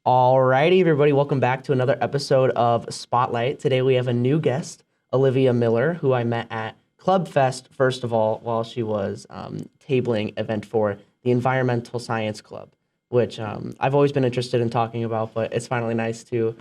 Alrighty, everybody, welcome back to another episode of Spotlight. Today we have a new guest, Olivia Miller, who I met at Club Fest, first of all, while she was tabling event for the Environmental Science Club, which I've always been interested in talking about, but it's finally nice to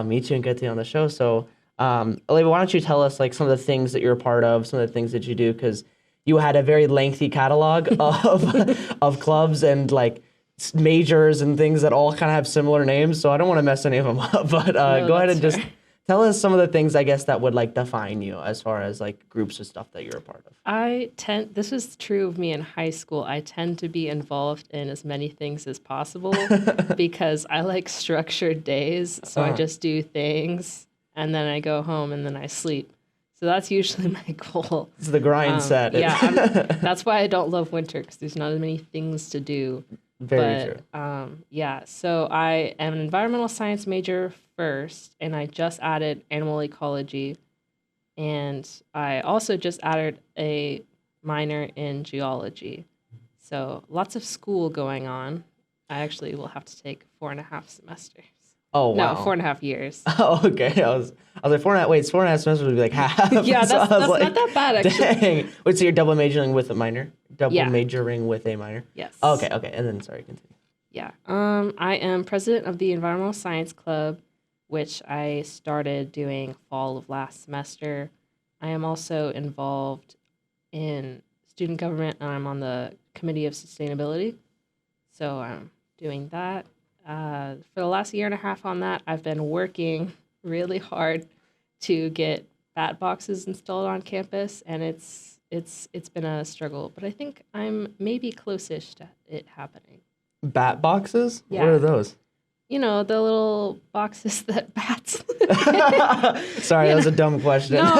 meet you and get to you on the show. So, Olivia, why don't you tell us like some of the things that you're a part of, some of the things that you do, because you had a very lengthy catalog of clubs and like majors and things that all kind of have similar names, so I don't want to mess any of them up. But No, go ahead that's and just fair. tell us some of the things I guess that would like define you as far as like groups of stuff that you're a part of. This is true of me in high school. I tend to be involved in as many things as possible because I like structured days. So I just do things and then I go home and then I sleep. So that's usually my goal. It's the grind set. That's why I don't love winter because there's not as many things to do. Very true. So I am an environmental science major first, and I just added animal ecology, and I also just added a minor in geology. So lots of school going on. I actually will have to take 4.5 semesters. Oh No, wow. 4.5 years. Oh, okay. I was like 4.5. Wait, 4.5 semesters would be like half. Yeah, So that's I was not like, that bad, actually. dang. Wait, so you're double majoring with a minor? Double Yeah. majoring with a minor? Yes. Okay, and then sorry, continue. Yeah. I am president of the Environmental Science Club, which I started doing fall of last semester. I am also involved in student government, and I'm on the Committee of Sustainability. So I'm doing that. For the last year and a half on that, I've been working really hard to get bat boxes installed on campus, and it's been a struggle. But I think I'm maybe close-ish to it happening. Bat boxes? Yeah. What are those? You know, the little boxes that bats Sorry, that was a dumb question. No,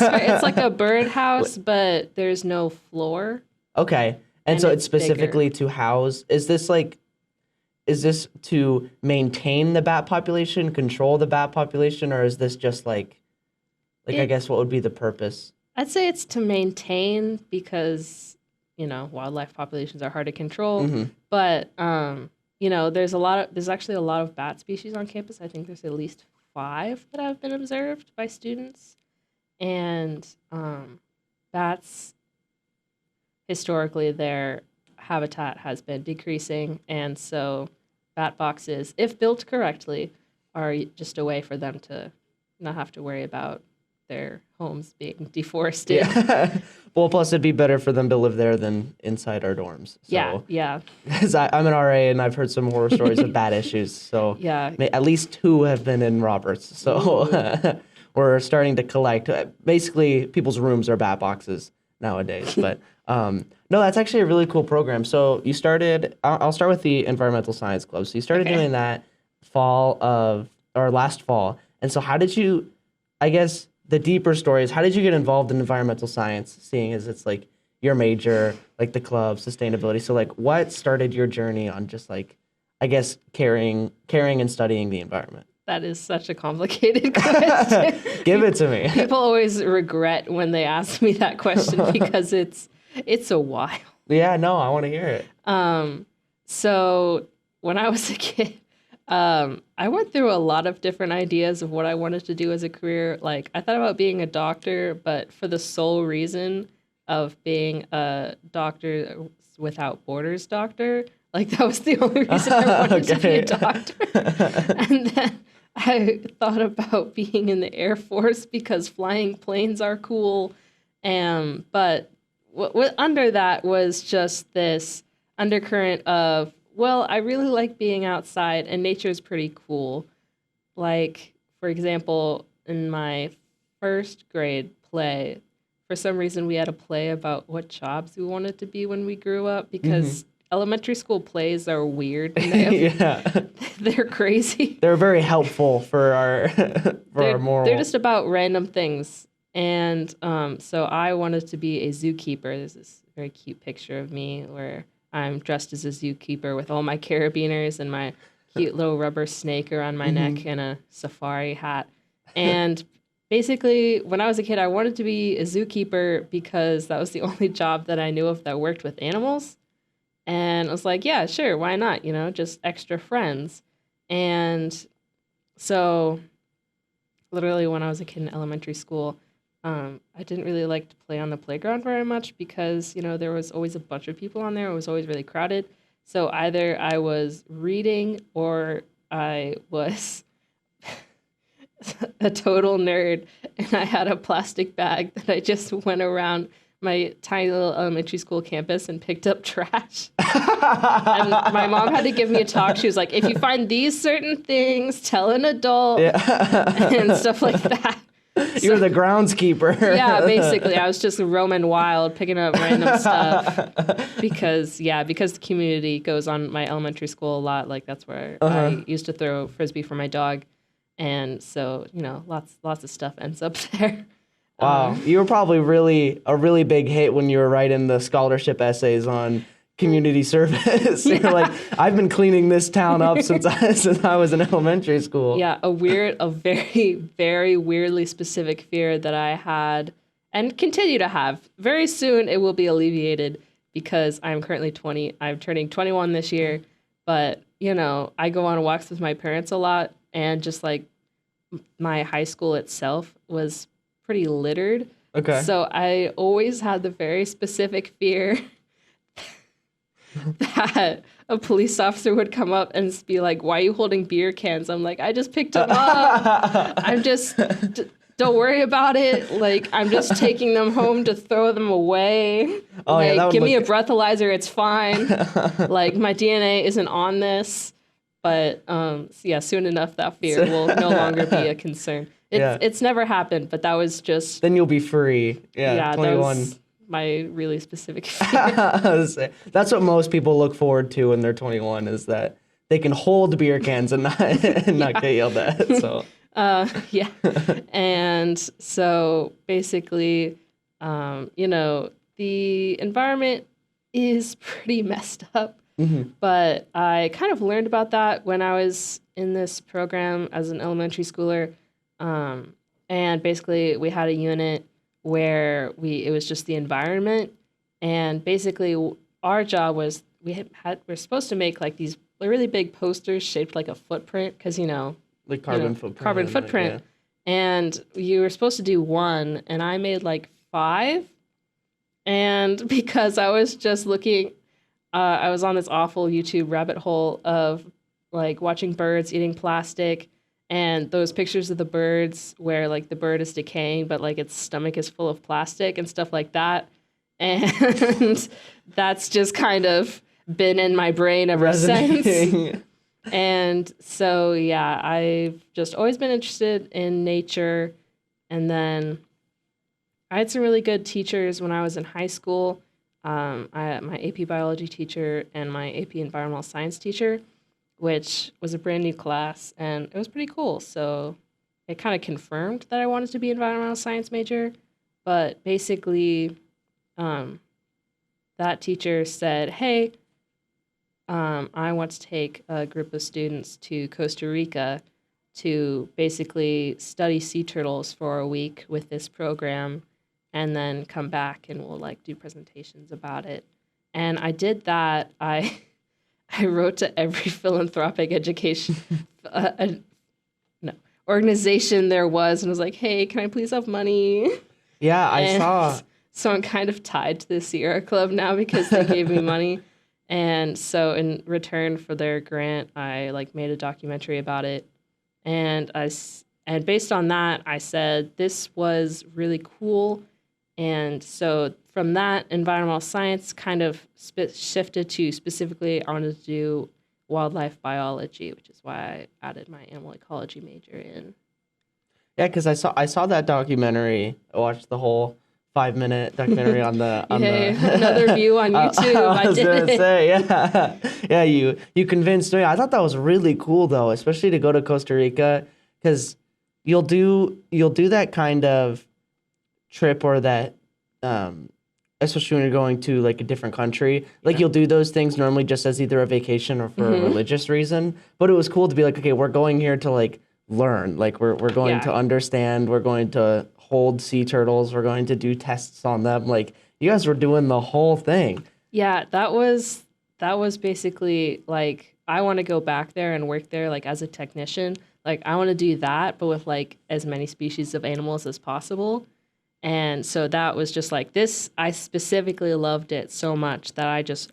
it's like a birdhouse, but there's no floor. Okay. And And so it's it's specifically to house, is this to maintain the bat population, control the bat population, or is this just like I guess what would be the purpose? I'd say it's to maintain because, wildlife populations are hard to control. Mm-hmm. But, there's actually a lot of bat species on campus. I think there's at least 5 that have been observed by students. And bats, historically, their habitat has been decreasing. And so bat boxes, if built correctly, are just a way for them to not have to worry about their homes being deforested. Yeah. Well, plus it'd be better for them to live there than inside our dorms. So, Yeah. because I'm an RA and I've heard some horror stories of bat issues. So Yeah. at least 2 have been in Roberts. So we're starting to collect. Basically, people's rooms are bat boxes nowadays. But no, that's actually a really cool program. So you started. I'll start with the Environmental Science Club. So you started doing that last fall. And so how did you? I guess the deeper story is how did you get involved in environmental science? Seeing as it's like your major, like the club, sustainability. So like, what started your journey on just like, I guess caring and studying the environment? That is such a complicated question. Give it to me. People always regret when they ask me that question because it's a while. Yeah, no, I want to hear it. So when I was a kid, I went through a lot of different ideas of what I wanted to do as a career. Like I thought about being a doctor, but for the sole reason of being a doctor without borders doctor. Like that was the only reason I wanted to be a doctor. And then I thought about being in the Air Force because flying planes are cool. But what under that was just this undercurrent of, well, I really like being outside and nature is pretty cool. Like, for example, in my first grade play, for some reason we had a play about what jobs we wanted to be when we grew up because elementary school plays are weird. And they have, they're crazy. They're very helpful for our our moral. They're just about random things. And so I wanted to be a zookeeper. There's this very cute picture of me where I'm dressed as a zookeeper with all my carabiners and my cute little rubber snake around my neck and a safari hat. And basically, when I was a kid, I wanted to be a zookeeper because that was the only job that I knew of that worked with animals. And I was like, yeah, sure, why not? Just extra friends. And so literally when I was a kid in elementary school, I didn't really like to play on the playground very much because, there was always a bunch of people on there. It was always really crowded. So either I was reading or I was a total nerd, and I had a plastic bag that I just went around my tiny little elementary school campus and picked up trash. And my mom had to give me a talk. She was like, if you find these certain things, tell an adult, and stuff like that. You're the groundskeeper. Yeah, basically. I was just roaming wild, picking up random stuff because the community goes on my elementary school a lot. Like, that's where I used to throw Frisbee for my dog. And so, lots of stuff ends up there. Wow. You were probably a really big hit when you were writing the scholarship essays on community service. You're like, I've been cleaning this town up since I was in elementary school. Yeah, a very, very weirdly specific fear that I had and continue to have. Very soon it will be alleviated because I'm currently 20. I'm turning 21 this year. But, I go on walks with my parents a lot, and just like my high school itself was pretty littered. Okay. So I always had the very specific fear that a police officer would come up and be like, why are you holding beer cans? I'm like, I just picked them up. Don't worry about it. Like, I'm just taking them home to throw them away. Oh, like, give me a breathalyzer. It's fine. Like, my DNA isn't on this. But, soon enough, that fear will no longer be a concern. It's never happened, but that was just... Then you'll be free. Yeah, 21. That was my really specific fear. That's what most people look forward to when they're 21, is that they can hold beer cans and not get yelled at. So... And so basically, the environment is pretty messed up. Mm-hmm. But I kind of learned about that when I was in this program as an elementary schooler. And basically we had a unit where it was just the environment. And basically our job was we're supposed to make like these really big posters shaped like a footprint because, like carbon footprint. Carbon footprint. Like, yeah. And you were supposed to do one, and I made like 5. And because I was just looking, I was on this awful YouTube rabbit hole of like watching birds eating plastic, and those pictures of the birds where like the bird is decaying, but like its stomach is full of plastic and stuff like that. And that's just kind of been in my brain ever since. And so, I've just always been interested in nature. And then I had some really good teachers when I was in high school. I had my AP biology teacher and my AP environmental science teacher, which was a brand new class, and it was pretty cool. So it kind of confirmed that I wanted to be an environmental science major. But basically, that teacher said, hey, I want to take a group of students to Costa Rica to basically study sea turtles for a week with this program, and then come back and we'll like do presentations about it. And I did that. I wrote to every philanthropic education organization there was, and was like, hey, can I please have money? Yeah, I saw. So I'm kind of tied to the Sierra Club now because they gave me money. And so in return for their grant, I like made a documentary about it. And based on that, I said this was really cool. And so from that, environmental science kind of shifted to specifically I wanted to do wildlife biology, which is why I added my animal ecology major in. Yeah, because I saw that documentary. I watched the whole 5-minute documentary on the another view on YouTube. I was gonna say, yeah. You convinced me. I thought that was really cool though, especially to go to Costa Rica, because you'll do that kind of trip, or that, especially when you're going to like a different country. Like you'll do those things normally just as either a vacation or for a religious reason. But it was cool to be like, okay, we're going here to like learn. Like we're going to understand. We're going to hold sea turtles. We're going to do tests on them. Like you guys were doing the whole thing. Yeah, that was basically like I want to go back there and work there like as a technician. Like I want to do that, but with like as many species of animals as possible. And so that was just like this. I specifically loved it so much that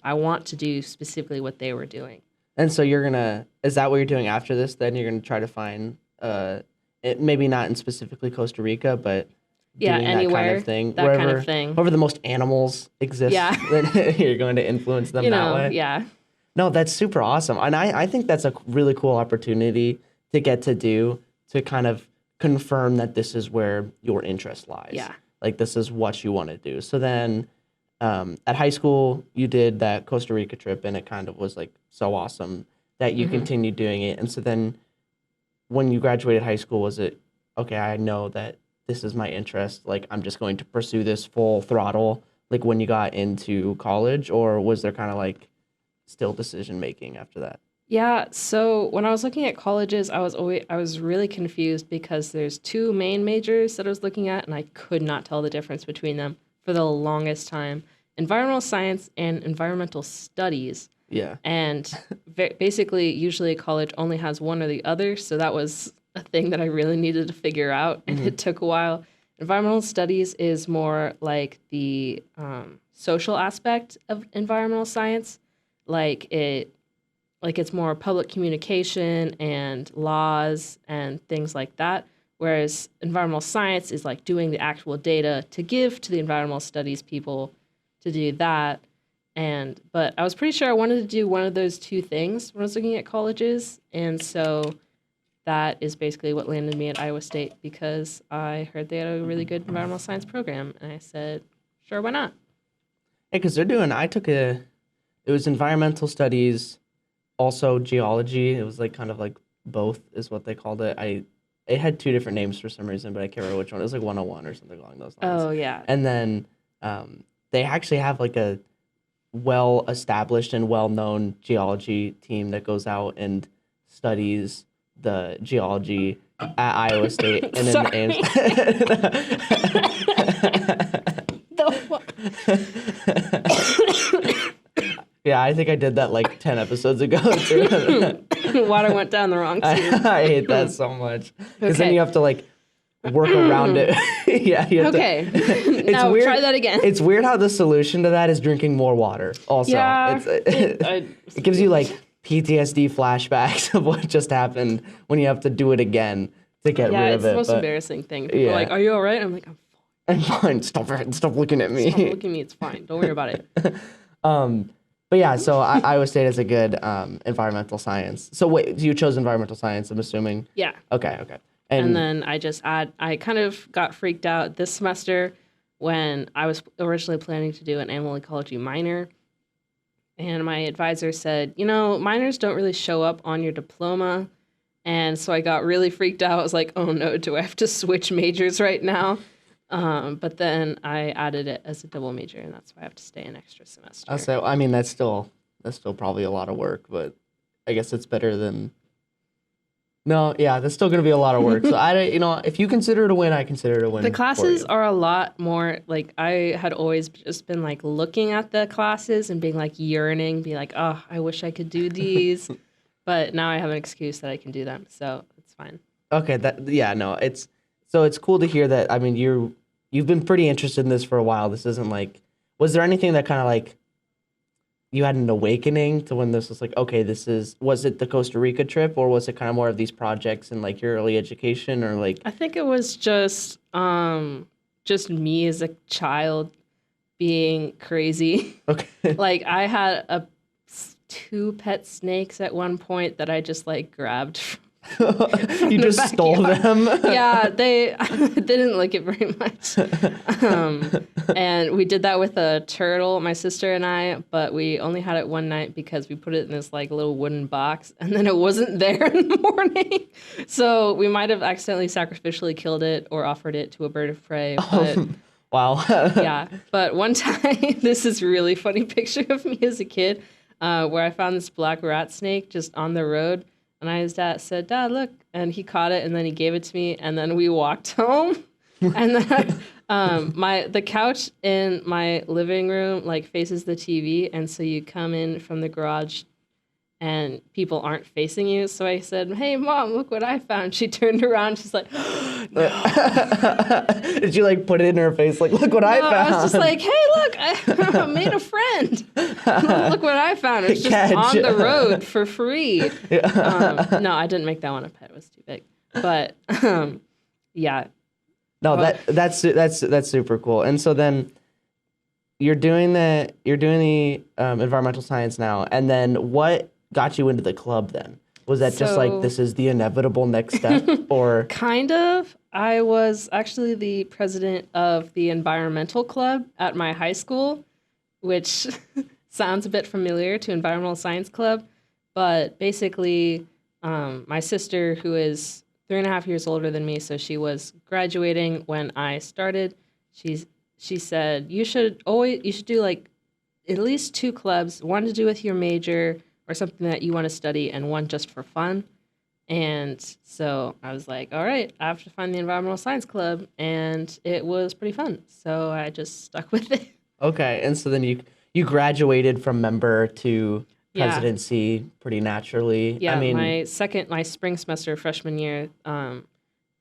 I want to do specifically what they were doing. And so is that what you're doing after this? Then you're gonna try to find, maybe not in specifically Costa Rica, but Yeah, doing anywhere, that kind of thing, that kind of thing. wherever the most animals exist, Yeah. then you're going to influence them that way. Yeah. No, that's super awesome. And I think that's a really cool opportunity to get to do, to kind of confirm that this is where your interest lies. Yeah. Like this is what you want to do. So then at high school, you did that Costa Rica trip and it kind of was like so awesome that you continued doing it. And so then when you graduated high school, was it, okay, I know that this is my interest, like I'm just going to pursue this full throttle, like when you got into college, or was there kind of like still decision making after that? Yeah, so when I was looking at colleges, I was really confused because there's two main majors that I was looking at and I could not tell the difference between them for the longest time. Environmental science and environmental studies. Yeah. And basically usually a college only has one or the other, so that was a thing that I really needed to figure out and it took a while. Environmental studies is more like the social aspect of environmental science. It's more public communication and laws and things like that. Whereas environmental science is like doing the actual data to give to the environmental studies people to do that. But I was pretty sure I wanted to do one of those two things when I was looking at colleges. And so that is basically what landed me at Iowa State because I heard they had a really good environmental science program. And I said, sure, why not? Yeah, because it was environmental studies, also geology. It was like kind of like both is what they called it. It had two different names for some reason, but I can't remember which one. It was like 101 or something along those lines. Oh, yeah. And then they actually have like a well-established and well-known geology team that goes out and studies the geology at Iowa State. And Sorry. Yeah, I think I did that like 10 episodes ago. Too. Water went down the wrong tube. I hate that so much. Because then Okay. you have to like work around it. Yeah. You have Okay. It's Now weird. try that again. It's weird how the solution to that is drinking more water. Also, Yeah. it gives you like PTSD flashbacks of what just happened when you have to do it again to get Yeah, rid it's of it. the most but embarrassing thing. People yeah. are like, "Are you all right?" I'm like, "I'm I'm fine. Stop it. Stop looking at me. fine. Look at me. It's fine. Don't worry about it." But yeah, so Iowa State is a good environmental science. So wait, you chose environmental science, I'm assuming? Yeah. Okay. And then I kind of got freaked out this semester when I was originally planning to do an animal ecology minor. And my advisor said, minors don't really show up on your diploma. And so I got really freaked out. I was like, oh no, do I have to switch majors right now? But then I added it as a double major, and that's why I have to stay an extra semester. I'll say, I mean, that's still probably a lot of work, but I guess it's better than. No, yeah, that's still going to be a lot of work. So if you consider it a win, I consider it a win. The classes are a lot more, like, I had always just been, like, looking at the classes and being, like, yearning, be like, oh, I wish I could do these. But now I have an excuse that I can do them, so it's fine. Okay, it's cool to hear that. I mean, you've been pretty interested in this for a while. This isn't like, was there anything that kind of like you had an awakening to when this was like, okay, was it the Costa Rica trip, or was it kind of more of these projects and like your early education, or like? I think it was just me as a child being crazy. Okay. Like I had two pet snakes at one point that I just like grabbed. You just stole them? Yeah, they didn't like it very much. And we did that with a turtle, my sister and I, but we only had it one night because we put it in this like little wooden box and then it wasn't there in the morning. So we might have accidentally sacrificially killed it or offered it to a bird of prey. But Wow. yeah, but one time, this is a really funny picture of me as a kid, where I found this black rat snake just on the road. And I said, Dad, look. And he caught it, and then he gave it to me, and then we walked home. And then the couch in my living room, like, faces the TV, and so you come in from the garage and people aren't facing you. So I said, "Hey, Mom, look what I found." She turned around. She's like, "No." Did you like put it in her face? Like, look what I No, found. I was just like, "Hey, look, I made a friend. Look what I found. It's just Catch. on the road for free." No, I didn't make that one a pet. It was too big. But yeah. No, Well, that's super cool. And so then you're doing the environmental science now, and then what got you into the club then? Was that just like So- this is the inevitable next step, or Kind of. I was actually the president of the environmental club at my high school, which sounds a bit familiar to environmental science club. But basically, my sister, who is 3.5 years older than me, so she was graduating when I started. She said you should do like at least 2 clubs, one to do with your major or something that you want to study, and one just for fun. And so I was like, all right, I have to find the environmental science club, and it was pretty fun. So I just stuck with it. okay? And so then you graduated from member to Yeah. presidency pretty naturally. Yeah, I mean, my spring semester freshman year,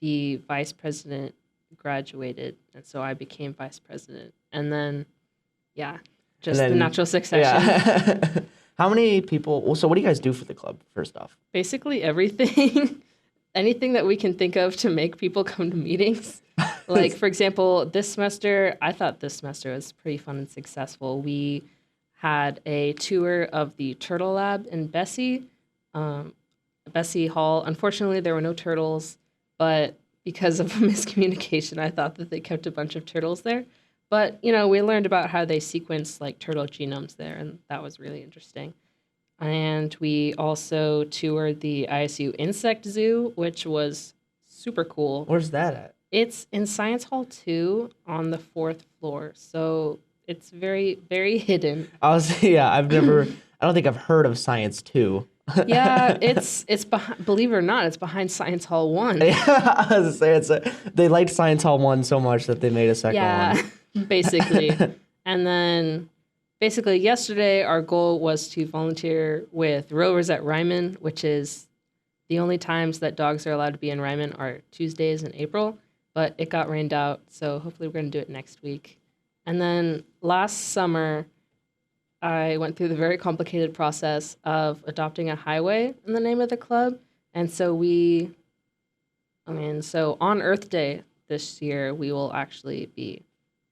the vice president graduated, and so I became vice president. And then, yeah, just the then- natural succession. yeah. How many people? Well, so what do you guys do for the club? First off, Basically everything, anything that we can think of to make people come to meetings. Like, for example, this semester, I thought this semester was pretty fun and successful. We had a tour of the Turtle Lab in Bessie Hall. Unfortunately, there were no turtles, but because of a miscommunication, I thought that they kept a bunch of turtles there. But, we learned about how they sequence like turtle genomes there, and that was really interesting. And we also toured the ISU Insect Zoo, which was super cool. where's that at? It's in Science Hall 2 on the 4th floor. So it's very, very hidden. I don't think I've heard of Science 2. Yeah, it's behind, believe it or not, it's behind Science Hall 1. I was gonna say they liked Science Hall 1 so much that they made a second one. Basically. And then basically yesterday our goal was to volunteer with Rovers at Ryman, which is the only times that dogs are allowed to be in Ryman are Tuesdays in April, but it got rained out, so hopefully we're going to do it next week. And then last summer I went through the very complicated process of adopting a highway in the name of the club. And so so on Earth Day this year, we will actually be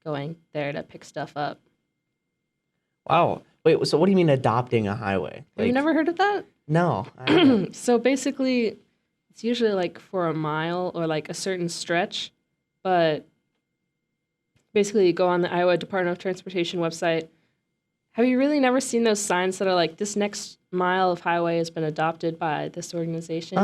going there to pick stuff up. Wow. Wait, so what do you mean adopting a highway? Have you never heard of that? No. I haven't. So basically, it's usually like for a mile or like a certain stretch, but basically you go on the Iowa Department of Transportation website. Have you really never seen those signs that are like, this next mile of highway has been adopted by this organization?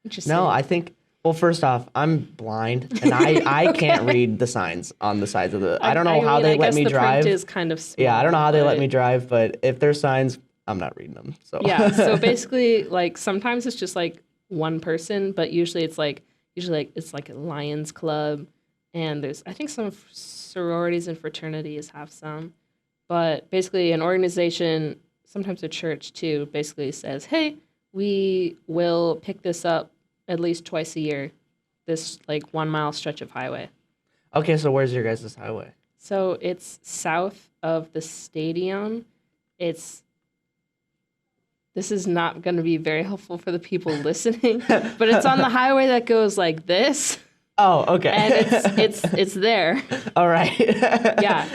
Interesting. No, I think, well, first off, I'm blind and I can't read the signs on the sides of the, I don't know how they let me the drive. print is kind of small, Yeah, I don't know how they let but- me drive, but if there's signs, I'm not reading them. So Yeah, so basically, like, sometimes it's just like one person, but usually it's like a Lions Club, and there's, I think, some sororities and fraternities have some. But basically, an organization, sometimes a church too, basically says, hey, we will pick this up at least twice a year, this like 1 mile stretch of highway. Okay, so where's your guys' highway? So it's south of the stadium. This is not going to be very helpful for the people listening, but it's on the highway that goes like this. Oh, okay. And it's there. All right. Yeah.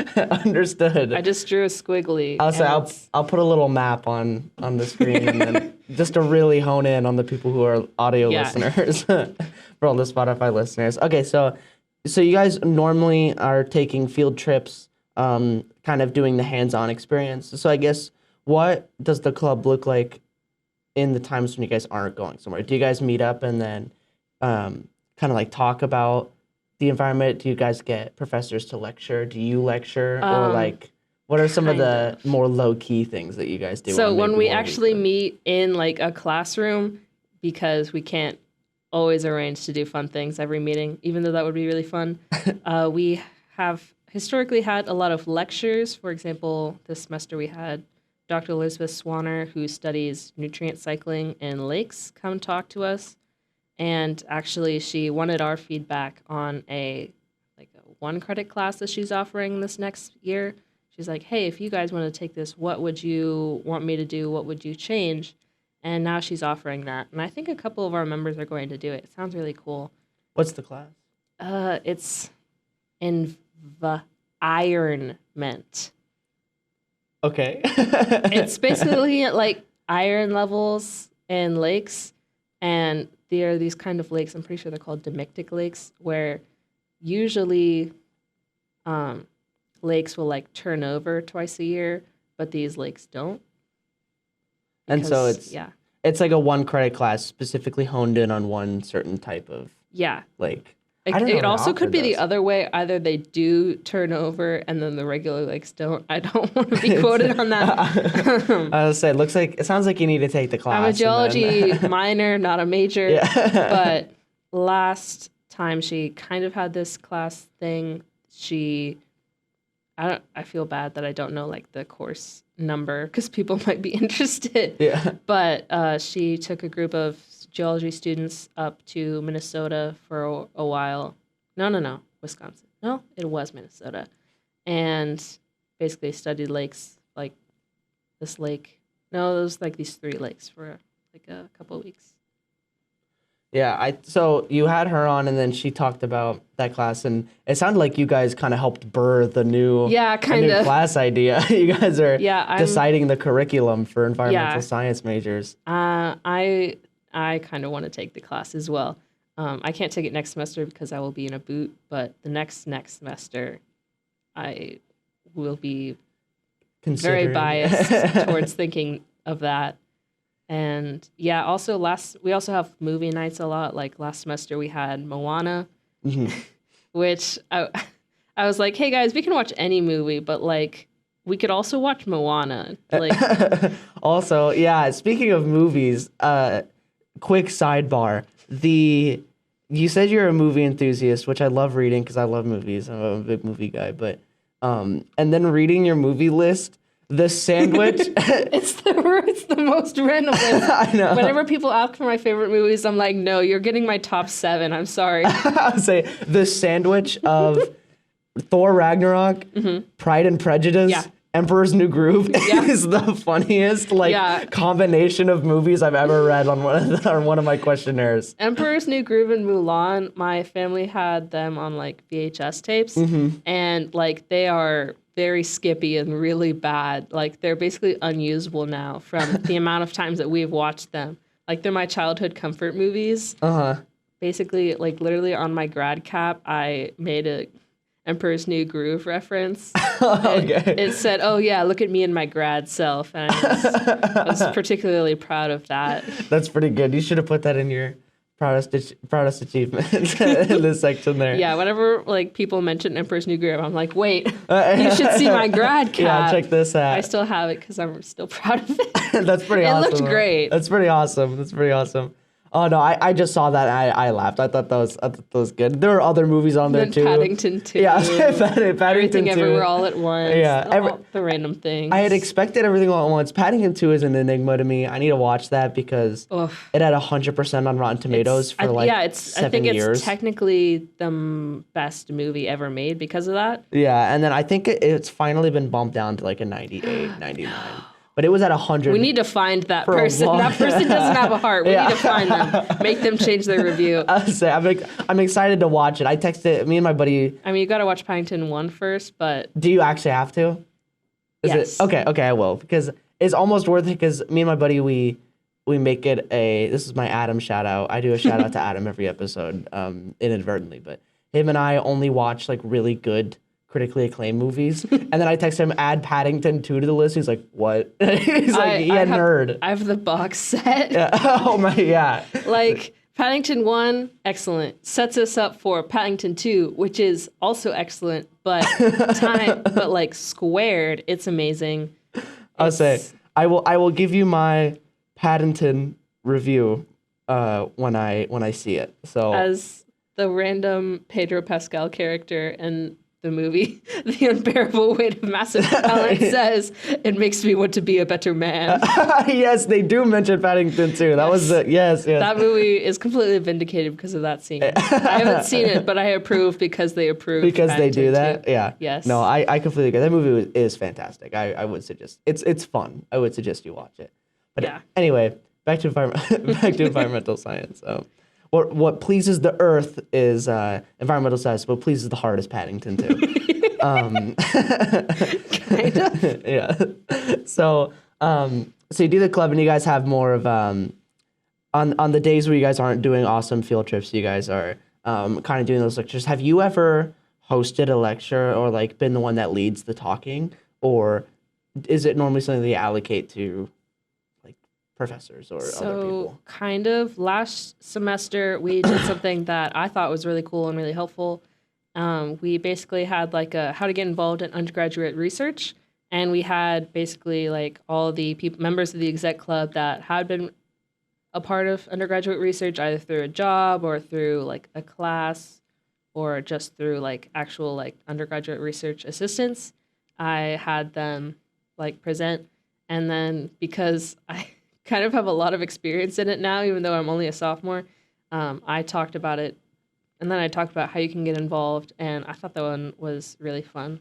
Understood. I just drew a squiggly. I'll put a little map on the screen and then just to really hone in on the people who are audio listeners for all the Spotify listeners. Okay, so you guys normally are taking field trips, kind of doing the hands-on experience. So I guess what does the club look like in the times when you guys aren't going somewhere? Do you guys meet up and then kind of like talk about the environment? Do you guys get professors to lecture? Do you lecture? Or like, what are some of the more low-key things that you guys do? So on when maybe we more actually weekends? meet in like a classroom, because we can't always arrange to do fun things every meeting, even though that would be really fun, we have historically had a lot of lectures. For example, this semester we had Dr. Elizabeth Swanner, who studies nutrient cycling in lakes, come talk to us. And actually, she wanted our feedback on a 1 credit class that she's offering this next year. She's like, hey, if you guys want to take this, what would you want me to do? What would you change? And now she's offering that. And I think a couple of our members are going to do it. It sounds really cool. What's the class? It's environment. Okay. It's basically like iron levels in lakes. And there are these kind of lakes, I'm pretty sure they're called demictic lakes, where usually lakes will like turn over twice a year, but these lakes don't. And so Because, it's like a 1 credit class specifically honed in on one certain type of lake. I don't know It how also could Alfred be the does. other way. Either they do turn over and then the regular lakes don't. I don't want to be quoted on that. I was say it sounds like you need to take the class. I'm a and then- geology minor, not a major. Yeah. But last time she kind of had this class thing, I feel bad that I don't know like the course number because people might be interested. Yeah. But she took a group of geology students up to Minnesota for a while. No, Wisconsin. No, it was Minnesota. And basically studied lakes like this lake. No, it was like these 3 lakes for like a couple of weeks. Yeah, so you had her on, and then she talked about that class, and it sounded like you guys kind of helped birth the new class idea. You guys are deciding the curriculum for environmental science majors. I kind of want to take the class as well. I can't take it next semester because I will be in a boot, but the next semester, I will be very biased towards thinking of that. And also we also have movie nights a lot. Like last semester we had Moana, which I was like, hey guys, we can watch any movie, but like we could also watch Moana. Like also, speaking of movies, quick sidebar. You said you're a movie enthusiast, which I love reading because I love movies. I'm a big movie guy, but and then reading your movie list, The Sandwich. It's the most random list. I know. Whenever people ask for my favorite movies, I'm like, no, you're getting my top 7. I'm sorry. I'll say The Sandwich of Thor Ragnarok, Pride and Prejudice, Emperor's New Groove is the funniest combination of movies I've ever read on one of my questionnaires. Emperor's New Groove and Mulan, my family had them on like VHS tapes, and like they are very skippy and really bad. Like they're basically unusable now from the amount of times that we've watched them. Like they're my childhood comfort movies. Basically, like literally on my grad cap, I made a Emperor's New Groove reference. Okay. It said, oh yeah, look at me in my grad self. And I was particularly proud of that. That's pretty good. You should have put that in your proudest achievement in this section there. Yeah, whenever like people mention Emperor's New Groove, I'm like, wait, you should see my grad cap. Yeah, check this out. I still have it because I'm still proud of it. That's pretty awesome. It looked great. That's pretty awesome. Oh no, I just saw that and I laughed. I thought that was good. There were other movies on there too. Paddington 2. Yeah, Paddington Everything 2. Everywhere All at Once. Yeah, all the random things. I had expected Everything All at Once. Paddington 2 is an enigma to me. I need to watch that because it had 100% on Rotten Tomatoes for 7 years. I think it's technically the best movie ever made because of that. Yeah, and then I think it's finally been bumped down to like a 98, 99. But it was at 100. We need to find that person. That person doesn't have a heart. We need to find them. Make them change their review. I'm excited to watch it. I texted me and my buddy. I mean, you got to watch Paddington 1 first, but... Do you actually have to? Yes. Okay, I will. Because it's almost worth it because me and my buddy, we make it a... This is my Adam shout out. I do a shout out to Adam every episode inadvertently. But him and I only watch like really good critically acclaimed movies. And then I text him, add Paddington 2 to the list. He's like, what? He's like, nerd. I have the box set. Yeah. Oh my, yeah. Like, Paddington 1, excellent. Sets us up for Paddington 2, which is also excellent, but like squared, it's amazing. I'll say, I will give you my Paddington review when I see it. So as the random Pedro Pascal character and the movie The Unbearable Weight of Massive Talent says, it makes me want to be a better man. Yes, they do mention Paddington too. That was the yes. That movie is completely vindicated because of that scene. I haven't seen it, but I approve because they approve. Because they do Paddington that. too. Yeah. Yes. No, I completely agree. That movie is fantastic. I would suggest it's fun. I would suggest you watch it. But Yeah. anyway, back to environmental science. What pleases the earth is environmental science. What pleases the heart is Paddington too. Kind of. Yeah. So so you do the club, and you guys have more of on the days where you guys aren't doing awesome field trips, you guys are kind of doing those lectures. Have you ever hosted a lecture or like been the one that leads the talking, or is it normally something that you allocate to like professors or other people? So kind of last semester we did something that I thought was really cool and really helpful. We basically had like a how to get involved in undergraduate research, and we had basically like all the members of the exec club that had been a part of undergraduate research either through a job or through like a class or just through like actual like undergraduate research assistants. I had them like present, and then because I kind of have a lot of experience in it now, even though I'm only a sophomore, I talked about it, and then I talked about how you can get involved, and I thought that one was really fun.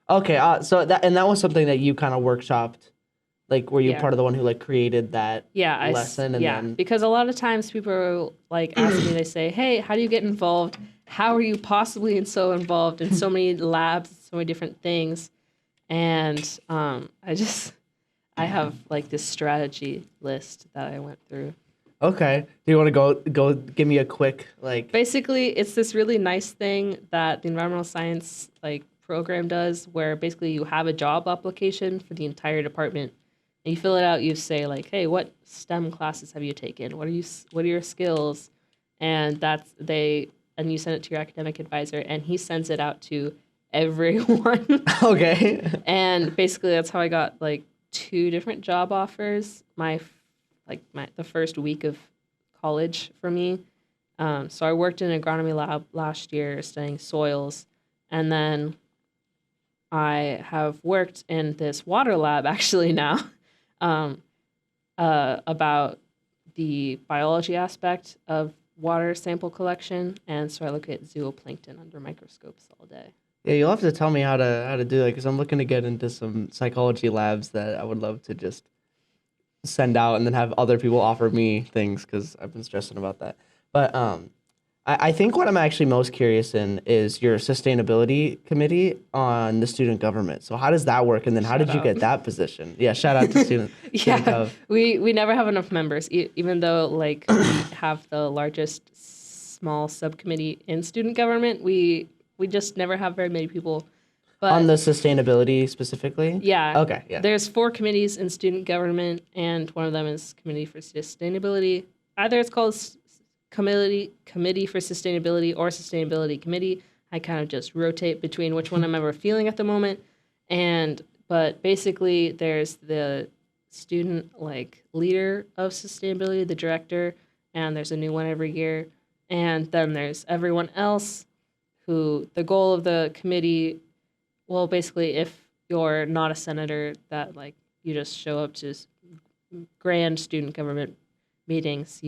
Okay, so that was something that you kind of workshopped, like were you Yeah. part of the one who like created that lesson and then because a lot of times people like ask me, they say, "Hey, how do you get involved? How are you possibly so involved in so many labs, so many different things?" And I have like this strategy list that I went through. Okay. Do you want to go give me a quick like Basically, it's this really nice thing that the environmental science like program does, where basically you have a job application for the entire department, and you fill it out. You say like, "Hey, what STEM classes have you taken? What are your skills?" And and you send it to your academic advisor, and he sends it out to everyone. Okay. And basically, that's how I got like 2 different job offers. The first week of college for me. So I worked in an agronomy lab last year studying soils, and then I have worked in this water lab actually now about the biology aspect of water sample collection, and so I look at zooplankton under microscopes all day. Yeah, you'll have to tell me how to do that because I'm looking to get into some psychology labs that I would love to just send out and then have other people offer me things because I've been stressing about that. But I think what I'm actually most curious in is your sustainability committee on the student government. So how does that work? And then how did you get that position? Yeah, shout out to student Yeah, we never have enough members, even though like we have the largest small subcommittee in student government. We just never have very many people. But on the sustainability specifically? yeah. Okay, yeah. There's 4 committees in student government, and one of them is Committee for Sustainability. Either it's called Committee for Sustainability or Sustainability Committee. I kind of just rotate between which one I'm ever feeling at the moment. But basically, there's the student like leader of sustainability, the director, and there's a new one every year. And then there's everyone else who the goal of the committee. Well, basically, if you're not a senator, that like you just show up to grand student government meetings,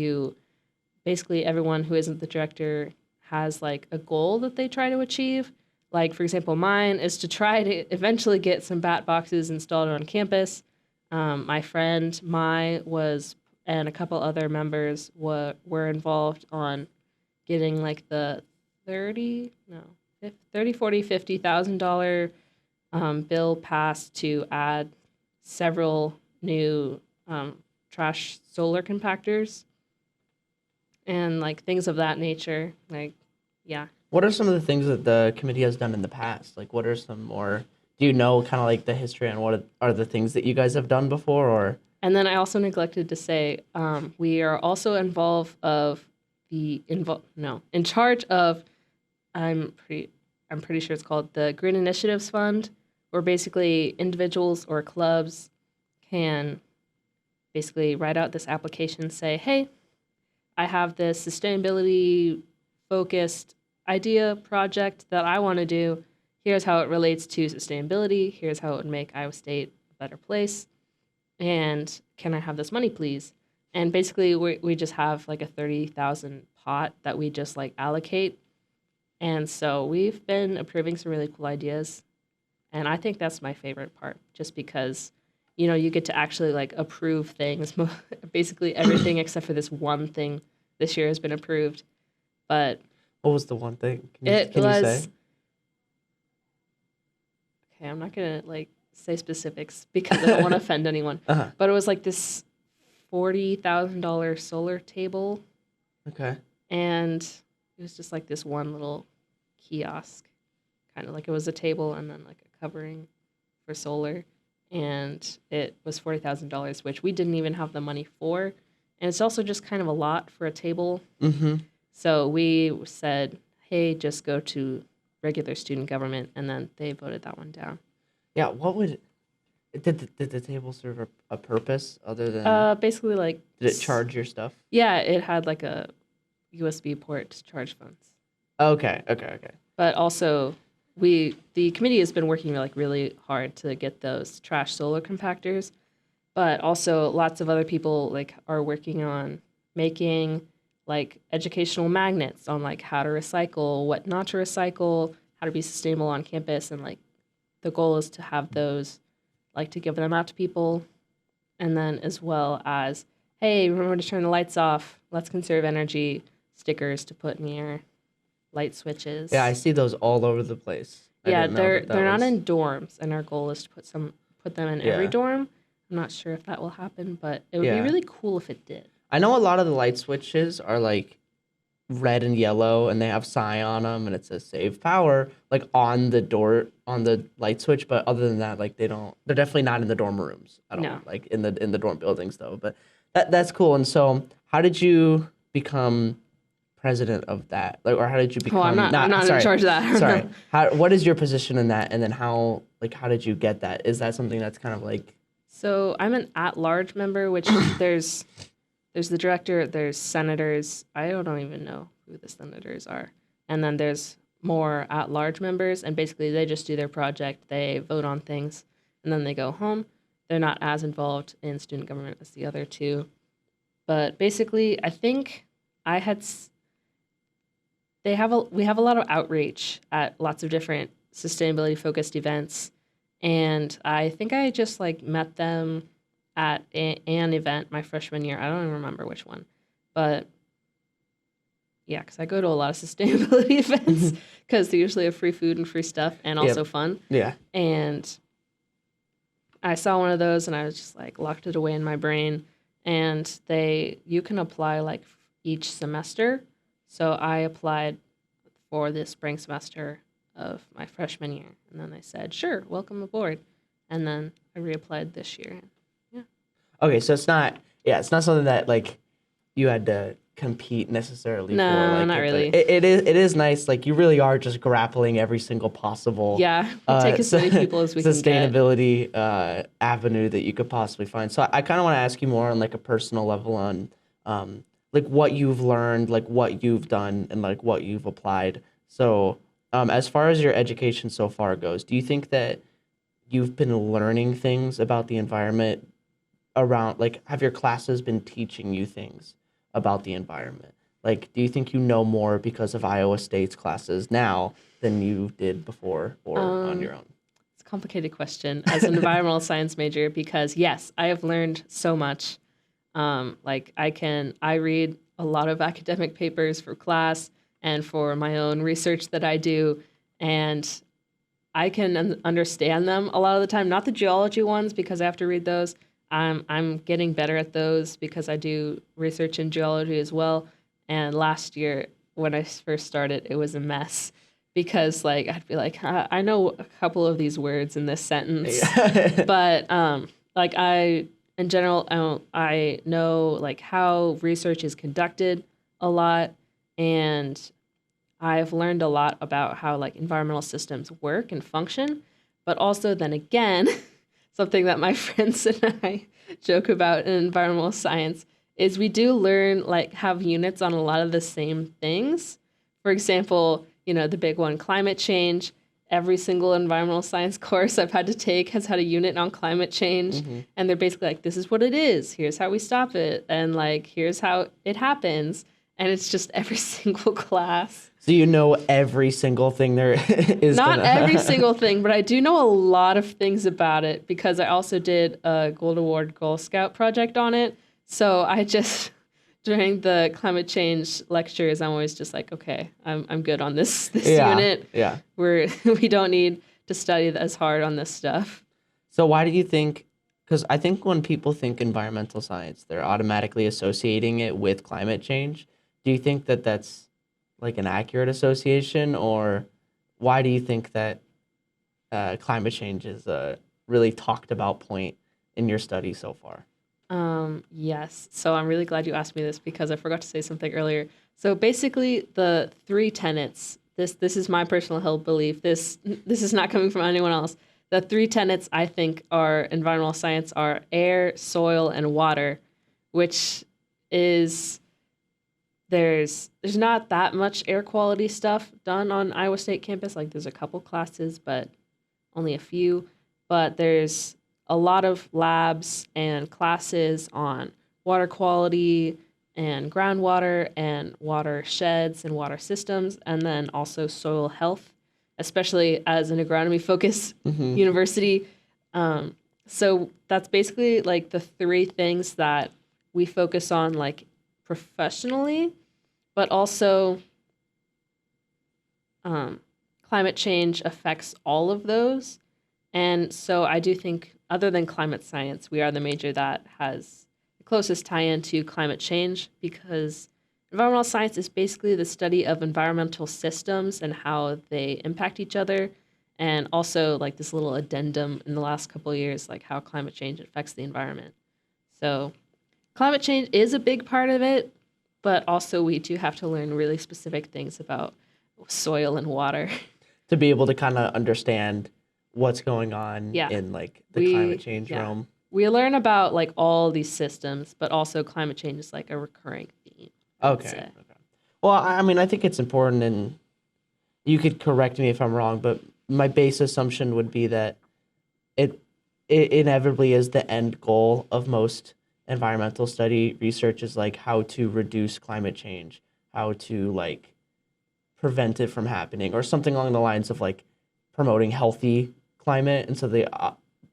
basically everyone who isn't the director has like a goal that they try to achieve. Like for example, mine is to try to eventually get some bat boxes installed on campus. My friend and a couple other members were involved on getting like the $50,000 bill passed to add several new trash solar compactors and like things of that nature. Like, yeah. What are some of the things that the committee has done in the past? Like, what are some more? Do you know kind of like the history and what are the things that you guys have done before? Or And then I also neglected to say we are also involved in charge of. I'm pretty sure it's called the Green Initiatives Fund, where basically individuals or clubs can basically write out this application, say, hey, I have this sustainability focused idea project that I want to do. here's how it relates to sustainability. Here's how it would make Iowa State a better place. And can I have this money, please? And basically, we just have like a 30,000 pot that we just like allocate. And so we've been approving some really cool ideas. And I think that's my favorite part, just because, you get to actually like approve things. Basically everything except for this one thing this year has been approved. But What was the one thing? it Can you was say? okay. I'm not gonna like say specifics because I don't want to offend anyone. Uh-huh. But it was like this $40,000 solar table, Okay. and it was just like this one little kiosk, kind of like it was a table and then like a covering for solar, and it was $40,000, which we didn't even have the money for, and it's also just kind of a lot for a table. Mm-hmm. So we said, hey, just go to regular student government, and then they voted that one down. Yeah. What would did the table serve a purpose other than Basically like did it charge your stuff? Yeah, it had like a USB port to charge phones. Okay. Okay. But also the committee has been working like really hard to get those trash solar compactors, but also lots of other people like are working on making like educational magnets on like how to recycle, what not to recycle, how to be sustainable on campus, and like the goal is to have those like to give them out to people, and then as well as, hey, remember to turn the lights off, let's conserve energy, stickers to put near light switches. Yeah, I see those all over the place. I Yeah, didn't know they're that they're not was- in dorms, and our goal is to put them in every Yeah. dorm. I'm not sure if that will happen, but it would Yeah. be really cool if it did. I know a lot of the light switches are like red and yellow, and they have sign on them, and it says "save power" like on the door on the light switch. But other than that, like they don't. They're definitely not in the dorm rooms at all. No. Like in the dorm buildings though. But that's cool. And so, how did you become president of that? Like, or how did you become? Oh, I'm not sorry, in charge of that. Sorry. What is your position in that? And then how did you get that? Is that something that's kind of like So I'm an at-large member, which there's the director, there's senators. I don't even know who the senators are. And then there's more at-large members, and basically they just do their project, they vote on things, and then they go home. They're not as involved in student government as the other two. But basically, I think we have a lot of outreach at lots of different sustainability-focused events, and I think I just like met them at an event my freshman year. I don't even remember which one, but yeah, because I go to a lot of sustainability events because they usually have free food and free stuff and also fun. yeah? And I saw one of those and I was just like locked it away in my brain. And you can apply like each semester. So I applied for the spring semester of my freshman year, and then they said, "Sure, welcome aboard." And then I reapplied this year. Okay, so it's not something that like you had to compete necessarily No, for. Like, not really. It is nice. Like you really are just grappling every single possible Yeah, we'll take as many people as we can get. sustainability avenue that you could possibly find. So I kind of want to ask you more on like a personal level on like what you've learned, like what you've done, and like what you've applied. So as far as your education so far goes, do you think that you've been learning things about the environment around, like, have your classes been teaching you things about the environment? Like, do you think you know more because of Iowa State's classes now than you did before or on your own? It's a complicated question as an environmental science major because, yes, I have learned so much. Like, I read a lot of academic papers for class and for my own research that I do, and I can understand them a lot of the time. Not the geology ones because I have to read those. I'm getting better at those because I do research in geology as well. And last year when I first started, it was a mess because like I'd be like, I know a couple of these words in this sentence, but like in general, I know like how research is conducted a lot, and I've learned a lot about how like environmental systems work and function, but also then again, something that my friends and I joke about in environmental science is we do learn like have units on a lot of the same things. For example, the big one, climate change. every single environmental science course I've had to take has had a unit on climate change. And they're basically like, this is what it is. Here's how we stop it. And like, here's how it happens. And it's just every single class. So you know every single thing there is. Not every single thing, but I do know a lot of things about it because I also did a Gold Award Girl Scout project on it. So I just, during the climate change lectures, I'm always just like, okay, I'm good on this unit. Yeah. We don't need to study as hard on this stuff. So why do you think, because I think when people think environmental science, they're automatically associating it with climate change. Do you think that that's like an accurate association, or why do you think that climate change is a really talked about point in your study so far? Yes. So I'm really glad you asked me this because I forgot to say something earlier. So basically the three tenets, this is my personal held belief. This is not coming from anyone else. The three tenets I think are environmental science are air, soil, and water, which is there's not that much air quality stuff done on Iowa State campus. Like there's a couple classes, but only a few. But there's a lot of labs and classes on water quality and groundwater and watersheds and water systems, and then also soil health, especially as an agronomy focused university. So that's basically like the three things that we focus on like professionally, but also climate change affects all of those. And so I do think, other than climate science, we are the major that has the closest tie-in to climate change because environmental science is basically the study of environmental systems and how they impact each other. And also like this little addendum in the last couple of years, like how climate change affects the environment. So climate change is a big part of it, but also we do have to learn really specific things about soil and water. To be able to kind of understand what's going on in like the climate change realm. We learn about like all these systems, but also climate change is like a recurring theme. Okay. Well, I mean, I think it's important, and you could correct me if I'm wrong, but my base assumption would be that it inevitably is the end goal of most environmental study research is like how to reduce climate change, how to like prevent it from happening, or something along the lines of like promoting healthy climate. And so the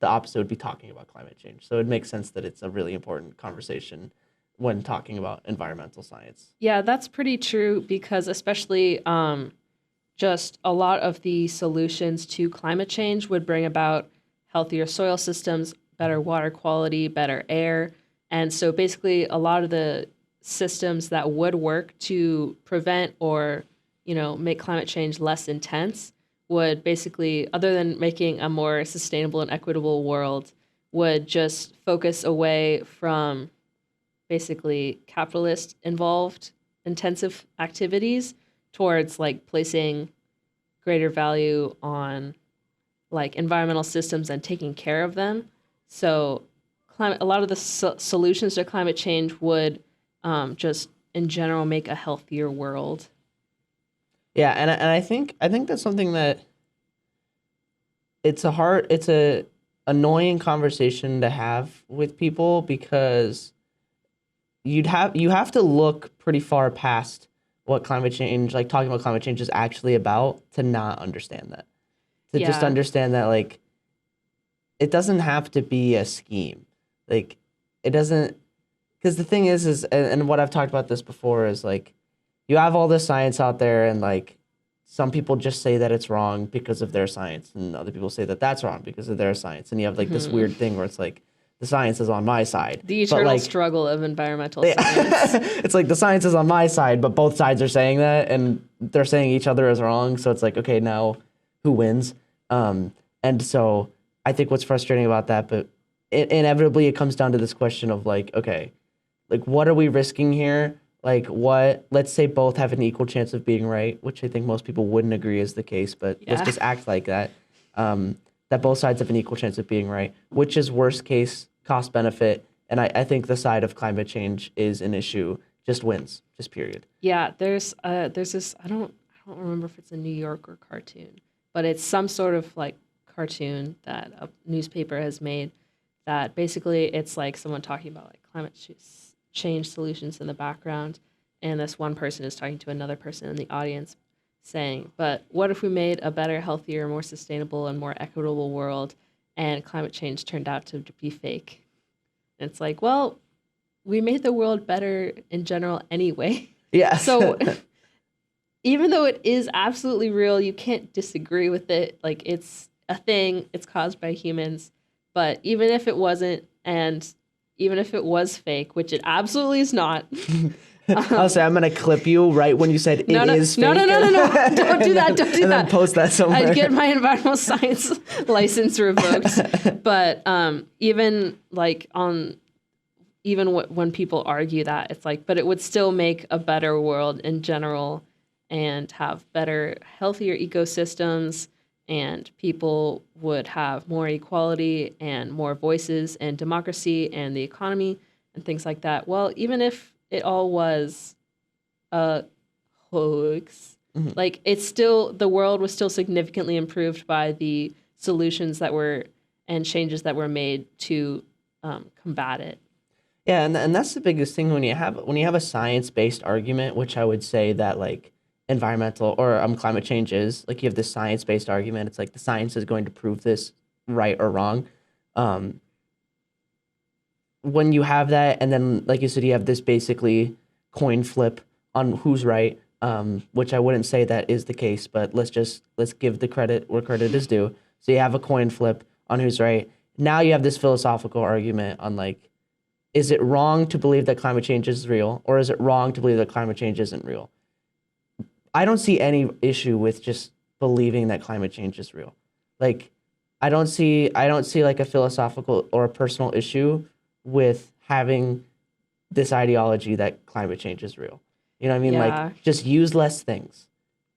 opposite would be talking about climate change. So it makes sense that it's a really important conversation when talking about environmental science. Yeah, that's pretty true because especially just a lot of the solutions to climate change would bring about healthier soil systems, better water quality, better air. And so basically a lot of the systems that would work to prevent or, make climate change less intense would basically, other than making a more sustainable and equitable world, would just focus away from basically capitalist involved intensive activities towards like placing greater value on like environmental systems and taking care of them. So a lot of the solutions to climate change would just in general make a healthier world. Yeah, and I think that's something that it's a annoying conversation to have with people because you have to look pretty far past what climate change, like talking about climate change is actually about to not understand that. To just understand that like it doesn't have to be a scheme. Like it doesn't, because the thing is and what I've talked about this before is like you have all this science out there and like some people just say that it's wrong because of their science and other people say that that's wrong because of their science, and you have like this weird thing where it's like the science is on my side. The eternal struggle of environmental science. It's like the science is on my side, but both sides are saying that and they're saying each other is wrong. So it's like, okay, now who wins? And so I think what's frustrating about that, but inevitably it comes down to this question of like, okay, like what are we risking here? Like let's say both have an equal chance of being right, which I think most people wouldn't agree is the case, but let's just act like that. That both sides have an equal chance of being right, which is worst case cost benefit. And I think the side of climate change is an issue, just wins, just period. Yeah, there's this, I don't remember if it's a New Yorker cartoon, but it's some sort of like cartoon that a newspaper has made that basically it's like someone talking about like change solutions in the background, and this one person is talking to another person in the audience saying, but what if we made a better, healthier, more sustainable, and more equitable world, and climate change turned out to be fake? And it's like, well, we made the world better in general anyway. Yeah. So even though it is absolutely real, you can't disagree with it. Like, it's a thing, it's caused by humans. But even if it wasn't, and even if it was fake, which it absolutely is not. I'll say I'm gonna clip you right when you said it is fake. No. Don't do that. Don't do and that. Then post that somewhere. I'd get my environmental science license revoked. But even like when people argue that, it's like, but it would still make a better world in general and have better, healthier ecosystems, and people would have more equality and more voices and democracy and the economy and things like that. Well, even if it all was a hoax, like it's still, the world was still significantly improved by the solutions that were and changes that were made to combat it. Yeah, and that's the biggest thing when you have a science-based argument, which I would say that like environmental or climate change is, like you have this science-based argument. It's like the science is going to prove this right or wrong. When you have that, and then like you said, you have this basically coin flip on who's right, which I wouldn't say that is the case, but let's give the credit where credit is due. So you have a coin flip on who's right. Now you have this philosophical argument on like, is it wrong to believe that climate change is real, or is it wrong to believe that climate change isn't real? I don't see any issue with just believing that climate change is real. Like, I don't see like a philosophical or a personal issue with having this ideology that climate change is real. You know what I mean? Yeah. Like, just use less things.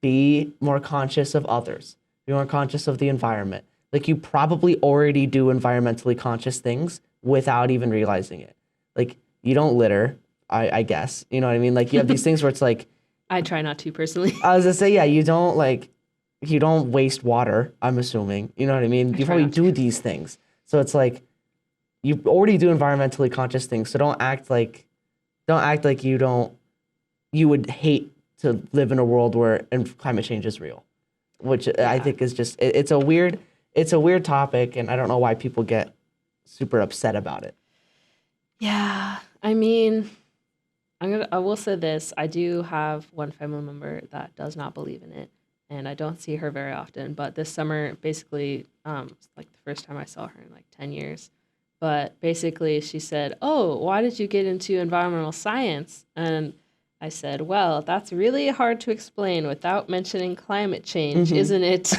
Be more conscious of others. Be more conscious of the environment. Like, you probably already do environmentally conscious things without even realizing it. Like, you don't litter, I guess. You know what I mean? Like, you have these things where it's like, I try not to personally. I was gonna say, yeah, you don't waste water, I'm assuming. You know what I mean? You probably do these things. So it's like, you already do environmentally conscious things. So don't act like you would hate to live in a world where climate change is real, which I think is just, it's a weird topic, and I don't know why people get super upset about it. Yeah. I mean, I will say this. I do have one family member that does not believe in it, and I don't see her very often. But this summer, basically, it's like the first time I saw her in like 10 years. But basically, she said, "Oh, why did you get into environmental science?" And I said, "Well, that's really hard to explain without mentioning climate change, isn't it?"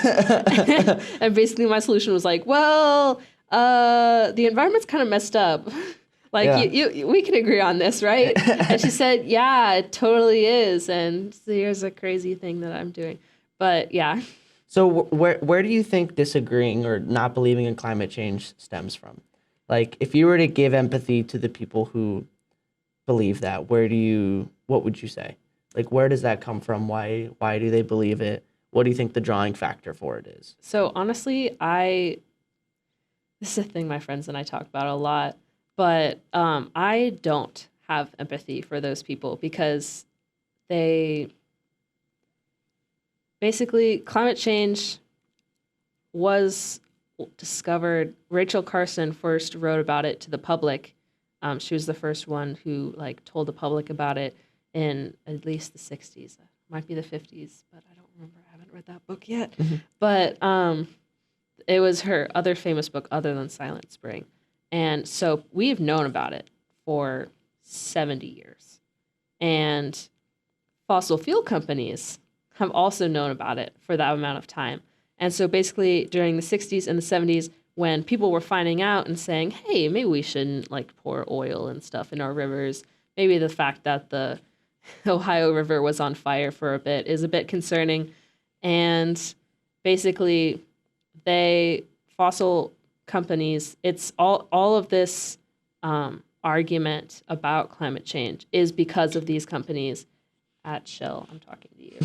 And basically, my solution was like, "Well, the environment's kind of messed up." Like, yeah. We can agree on this, right? And she said, yeah, it totally is. And here's a crazy thing that I'm doing. But yeah. So where do you think disagreeing or not believing in climate change stems from? Like, if you were to give empathy to the people who believe that, what would you say? Like, where does that come from? Why do they believe it? What do you think the drawing factor for it is? So honestly, this is a thing my friends and I talk about a lot. But I don't have empathy for those people because basically, climate change was discovered. Rachel Carson first wrote about it to the public. She was the first one who like told the public about it in at least the 60s. It might be the 50s, but I don't remember. I haven't read that book yet. Mm-hmm. But it was her other famous book other than Silent Spring. And so we've known about it for 70 years. And fossil fuel companies have also known about it for that amount of time. And so basically during the 60s and the 70s, when people were finding out and saying, hey, maybe we shouldn't like pour oil and stuff in our rivers, maybe the fact that the Ohio River was on fire for a bit is a bit concerning. And basically fossil companies, it's all of this argument about climate change is because of these companies at Shell. I'm talking to you.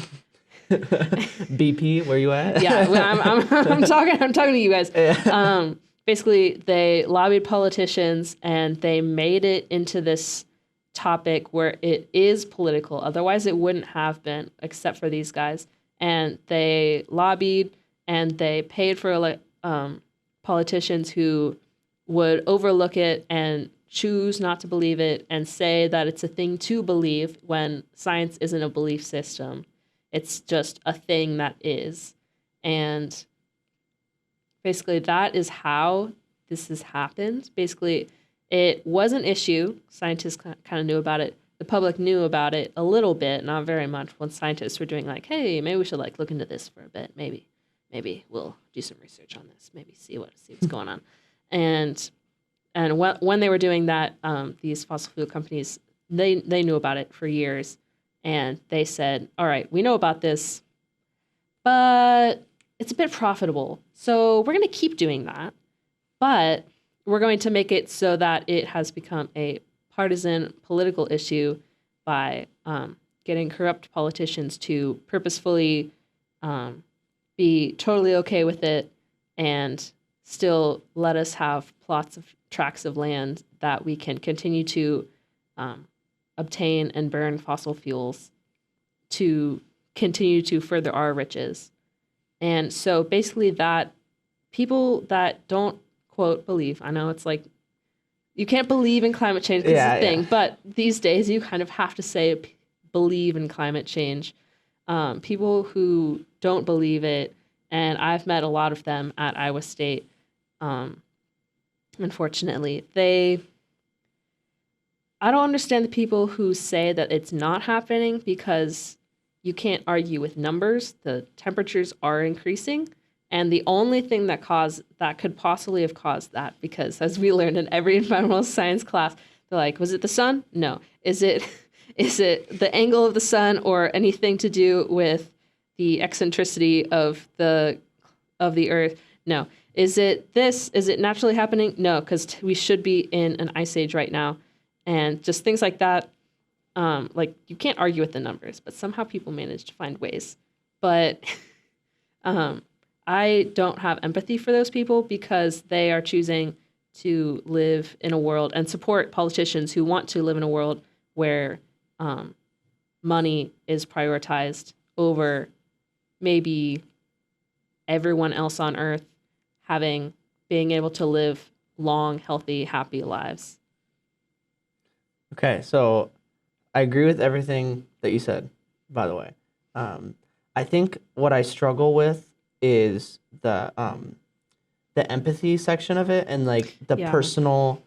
BP, where you at? Yeah, well, I'm talking to you guys. Yeah. Basically, they lobbied politicians and they made it into this topic where it is political. Otherwise, it wouldn't have been, except for these guys. And they lobbied and they paid for politicians who would overlook it and choose not to believe it and say that it's a thing to believe when science isn't a belief system. It's just a thing that is. And basically, that is how this has happened. Basically, it was an issue. Scientists kind of knew about it. The public knew about it a little bit, not very much, when scientists were doing like, hey, maybe we should like look into this for a bit. Maybe we'll do some research on this. Maybe see what's going on. And when they were doing that, these fossil fuel companies, they knew about it for years. And they said, all right, we know about this, but it's a bit profitable. So we're going to keep doing that. But we're going to make it so that it has become a partisan political issue by getting corrupt politicians to purposefully be totally okay with it and still let us have tracts of land that we can continue to obtain and burn fossil fuels to continue to further our riches. And so basically that people that don't, quote, believe, I know it's like, you can't believe in climate change because it's a thing, but these days you kind of have to say believe in climate change. People who don't believe it, and I've met a lot of them at Iowa State, unfortunately, I don't understand the people who say that it's not happening because you can't argue with numbers. The temperatures are increasing. And the only thing that could possibly have caused that, because as we learned in every environmental science class, they're like, was it the sun? No. Is it the angle of the sun or anything to do with the eccentricity of the Earth? No. Is it this? Is it naturally happening? No, because we should be in an ice age right now. And just things like that. Like, you can't argue with the numbers, but somehow people manage to find ways. But I don't have empathy for those people because they are choosing to live in a world and support politicians who want to live in a world where money is prioritized over maybe everyone else on Earth being able to live long, healthy, happy lives. Okay, so I agree with everything that you said, by the way. I think what I struggle with is the empathy section of it and like the personal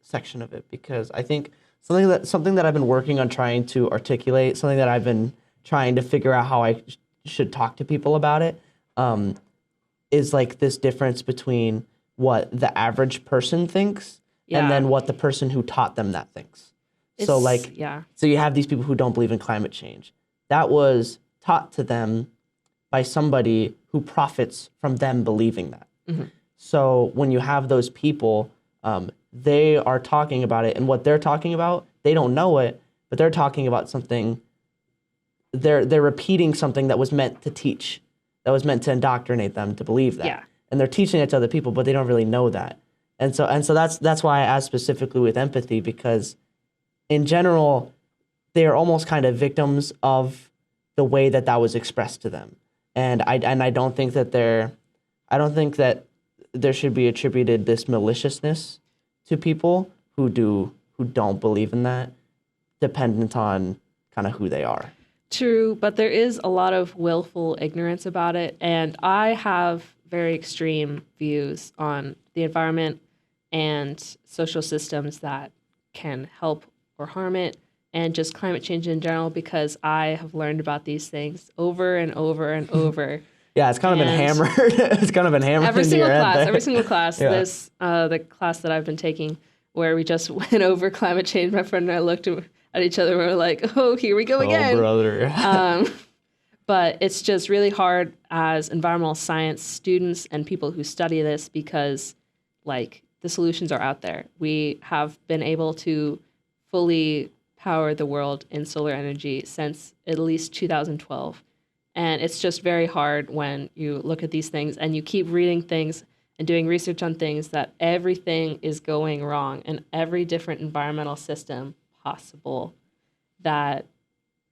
section of it, because I think something that I've been working on trying to articulate, something that I've been trying to figure out how I should talk to people about it, is like this difference between what the average person thinks and then what the person who taught them that thinks. So you have these people who don't believe in climate change. That was taught to them by somebody who profits from them believing that. Mm-hmm. So when you have those people, they are talking about it, and what they're talking about, they don't know it, but they're talking about something. They're repeating something that was meant to teach, that was meant to indoctrinate them to believe that. Yeah. And they're teaching it to other people, but they don't really know that. And so that's why I asked specifically with empathy, because in general, they're almost kind of victims of the way that was expressed to them. And I don't think that there should be attributed this maliciousness to people who don't believe in that, dependent on kind of who they are. True, but there is a lot of willful ignorance about it, and I have very extreme views on the environment and social systems that can help or harm it, and just climate change in general, because I have learned about these things over and over and over. Yeah, it's kind of been hammered. It's kind of been hammered every into single your class. head. Every single class. Yeah. The class that I've been taking, where we just went over climate change. My friend and I looked at each other and we were like, "Oh, here we go again." Oh, brother. But it's just really hard as environmental science students and people who study this, because, like, the solutions are out there. We have been able to fully power the world in solar energy since at least 2012. And it's just very hard when you look at these things and you keep reading things and doing research on things that everything is going wrong and every different environmental system possible that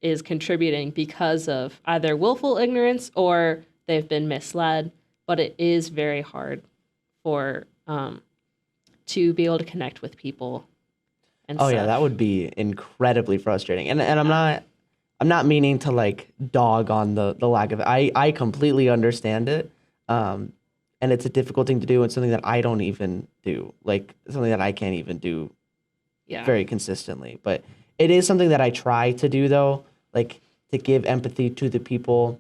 is contributing because of either willful ignorance or they've been misled. But it is very hard for to be able to connect with people and Oh stuff. yeah, that would be incredibly frustrating. And I'm not meaning to like dog on the lack of it. I completely understand it. And it's a difficult thing to do and something that I don't even do. Like something that I can't even do Yeah. very consistently. But it is something that I try to do though, like to give empathy to the people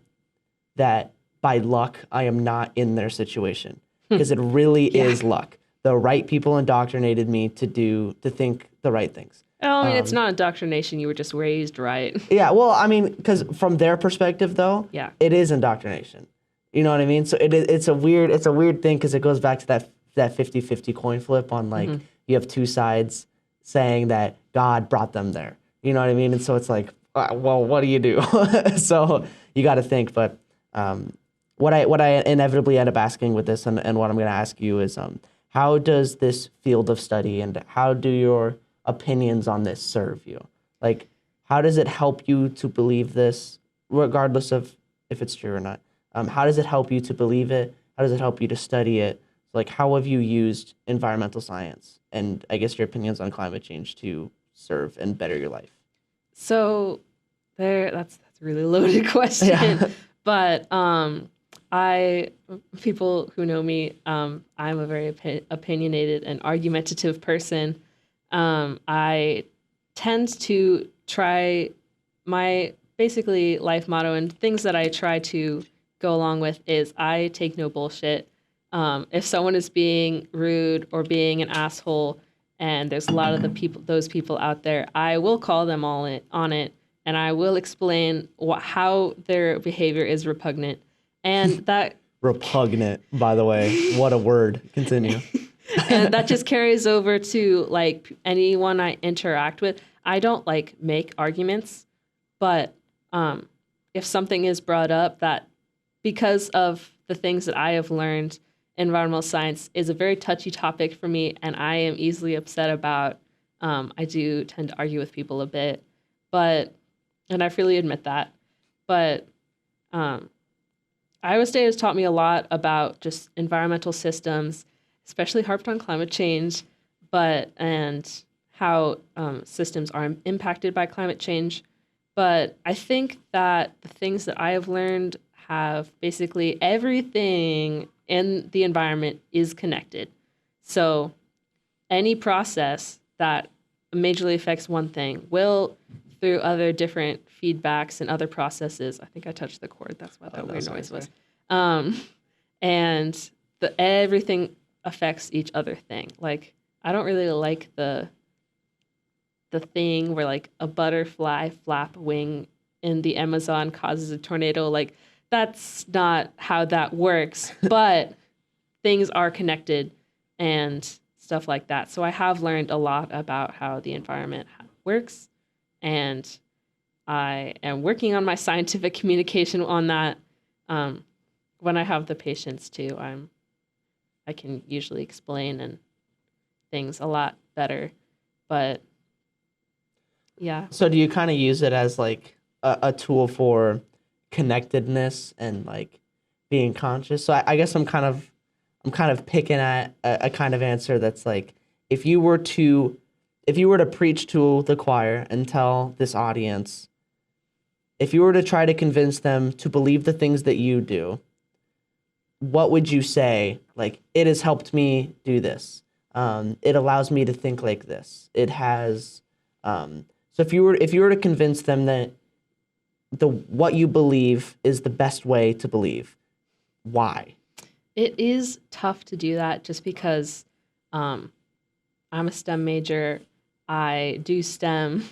that by luck I am not in their situation. Because it really is luck. The right people indoctrinated me to think the right things. Oh, I mean, it's not indoctrination. You were just raised right. Yeah, well, I mean, because from their perspective, though, Yeah. it is indoctrination. You know what I mean? So it's a weird thing because it goes back to that 50-50 coin flip on like you have two sides saying that God brought them there. You know what I mean? And so it's like, well, what do you do? So you got to think. But what I inevitably end up asking with this, and what I'm going to ask you is, how does this field of study and how do your opinions on this serve you? Like, how does it help you to believe this, regardless of if it's true or not? How does it help you to believe it? How does it help you to study it? Like, how have you used environmental science and I guess your opinions on climate change to serve and better your life? So that's a really loaded question. Yeah. But people who know me, I'm a very opinionated and argumentative person. I tend to try my basically life motto and things that I try to go along with is I take no bullshit. If someone is being rude or being an asshole, and there's a lot of those people out there, I will call them on it, and I will explain how their behavior is repugnant, and that Repugnant, by the way. What a word. Continue. and that just carries over to like anyone I interact with. I don't like make arguments, but if something is brought up that because of the things that I have learned, environmental science is a very touchy topic for me, and I am easily upset about. I do tend to argue with people a bit, and I freely admit that. But Iowa State has taught me a lot about just environmental systems, especially harped on climate change, and how systems are impacted by climate change. But I think that the things that I have learned have basically everything in the environment is connected. So any process that majorly affects one thing will, through other different feedbacks and other processes, I think I touched the cord, that's why that weird noise was. And everything affects each other thing. Like, I don't really like the thing where like a butterfly flap wing in the Amazon causes a tornado. Like, that's not how that works, but things are connected and stuff like that. So I have learned a lot about how the environment works, and I am working on my scientific communication on that. When I have the patience to, I can usually explain and things a lot better, but yeah. So do you kind of use it as like a tool for connectedness and like being conscious? So I guess I'm kind of picking at a kind of answer that's like, if you were to preach to the choir and tell this audience, if you were to try to convince them to believe the things that you do, what would you say? Like, it has helped me do this. It allows me to think like this. It has. So if you were to convince them that what you believe is the best way to believe, why? It is tough to do that just because I'm a STEM major. I do STEM,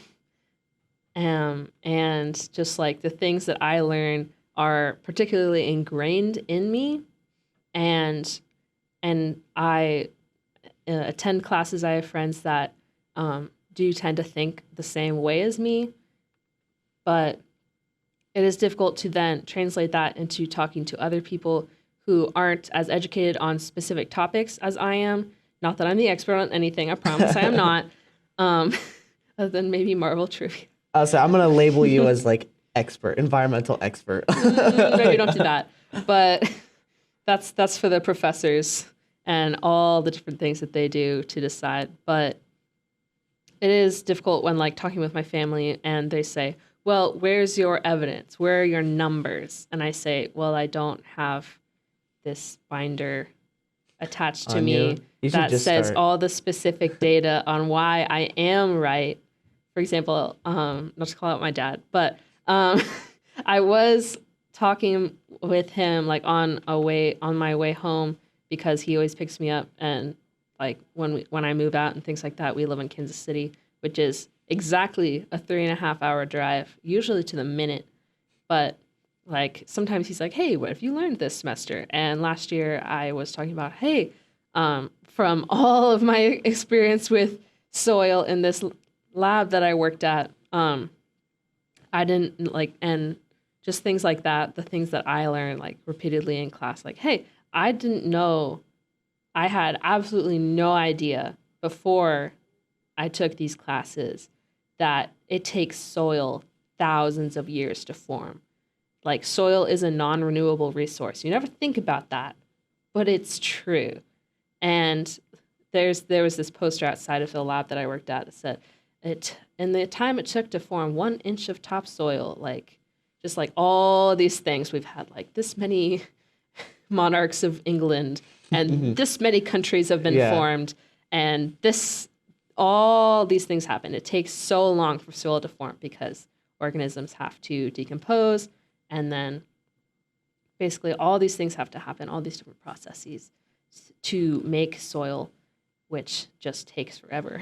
and just like the things that I learn are particularly ingrained in me, and I attend classes. I have friends that do tend to think the same way as me, but it is difficult to then translate that into talking to other people who aren't as educated on specific topics as I am. Not that I'm the expert on anything, I promise I am not. Other than maybe Marvel trivia. So I'm gonna label you as like expert, environmental expert. No, you don't do that. But that's for the professors and all the different things that they do to decide. But it is difficult when like talking with my family and they say, well, where's your evidence? Where are your numbers? And I say, well, I don't have this binder attached to On me you that just says start. all the specific data on why I am right. For example, not to call out my dad, but I was talking with him like on my way home because he always picks me up, and like when I move out and things like that, we live in Kansas City, which is exactly a 3.5 hour drive, usually to the minute. But like sometimes he's like, hey, what have you learned this semester? And last year I was talking about, hey, from all of my experience with soil in this lab that I worked at, I didn't like, and just things like that, the things that I learned like repeatedly in class, like, hey, I didn't know, I had absolutely no idea before I took these classes that it takes soil thousands of years to form. Like soil is a non-renewable resource. You never think about that, but it's true. And there was this poster outside of the lab that I worked at that said, in the time it took to form 1 inch of topsoil, like just like all these things, we've had like this many monarchs of England and this many countries have been formed, and all these things happen. It takes so long for soil to form because organisms have to decompose, and then basically all these things have to happen, all these different processes to make soil, which just takes forever.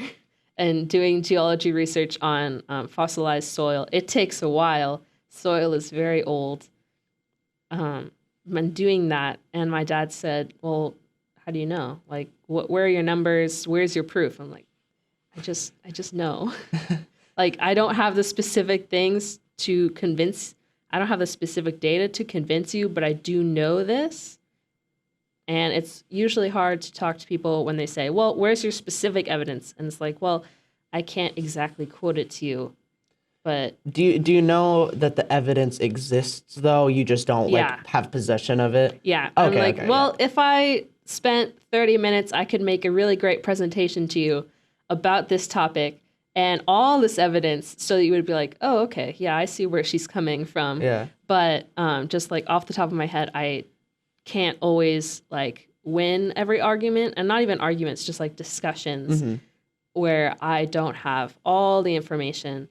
And doing geology research on fossilized soil, it takes a while. Soil is very old. I'm doing that, and my dad said, well, how do you know? Like, where are your numbers? Where's your proof? I'm like, I just know. Like, I don't have the specific things to convince, I don't have the specific data to convince you, but I do know this. And it's usually hard to talk to people when they say, well, where's your specific evidence? And it's like, well, I can't exactly quote it to you, but... Do you know that the evidence exists, though? You just don't, like, have possession of it? Yeah. Okay, I'm like, if I spent 30 minutes, I could make a really great presentation to you about this topic and all this evidence so that you would be like, oh, okay, yeah, I see where she's coming from. Yeah. But just, like, off the top of my head, I can't always like win every argument, and not even arguments, just like discussions where I don't have all the information,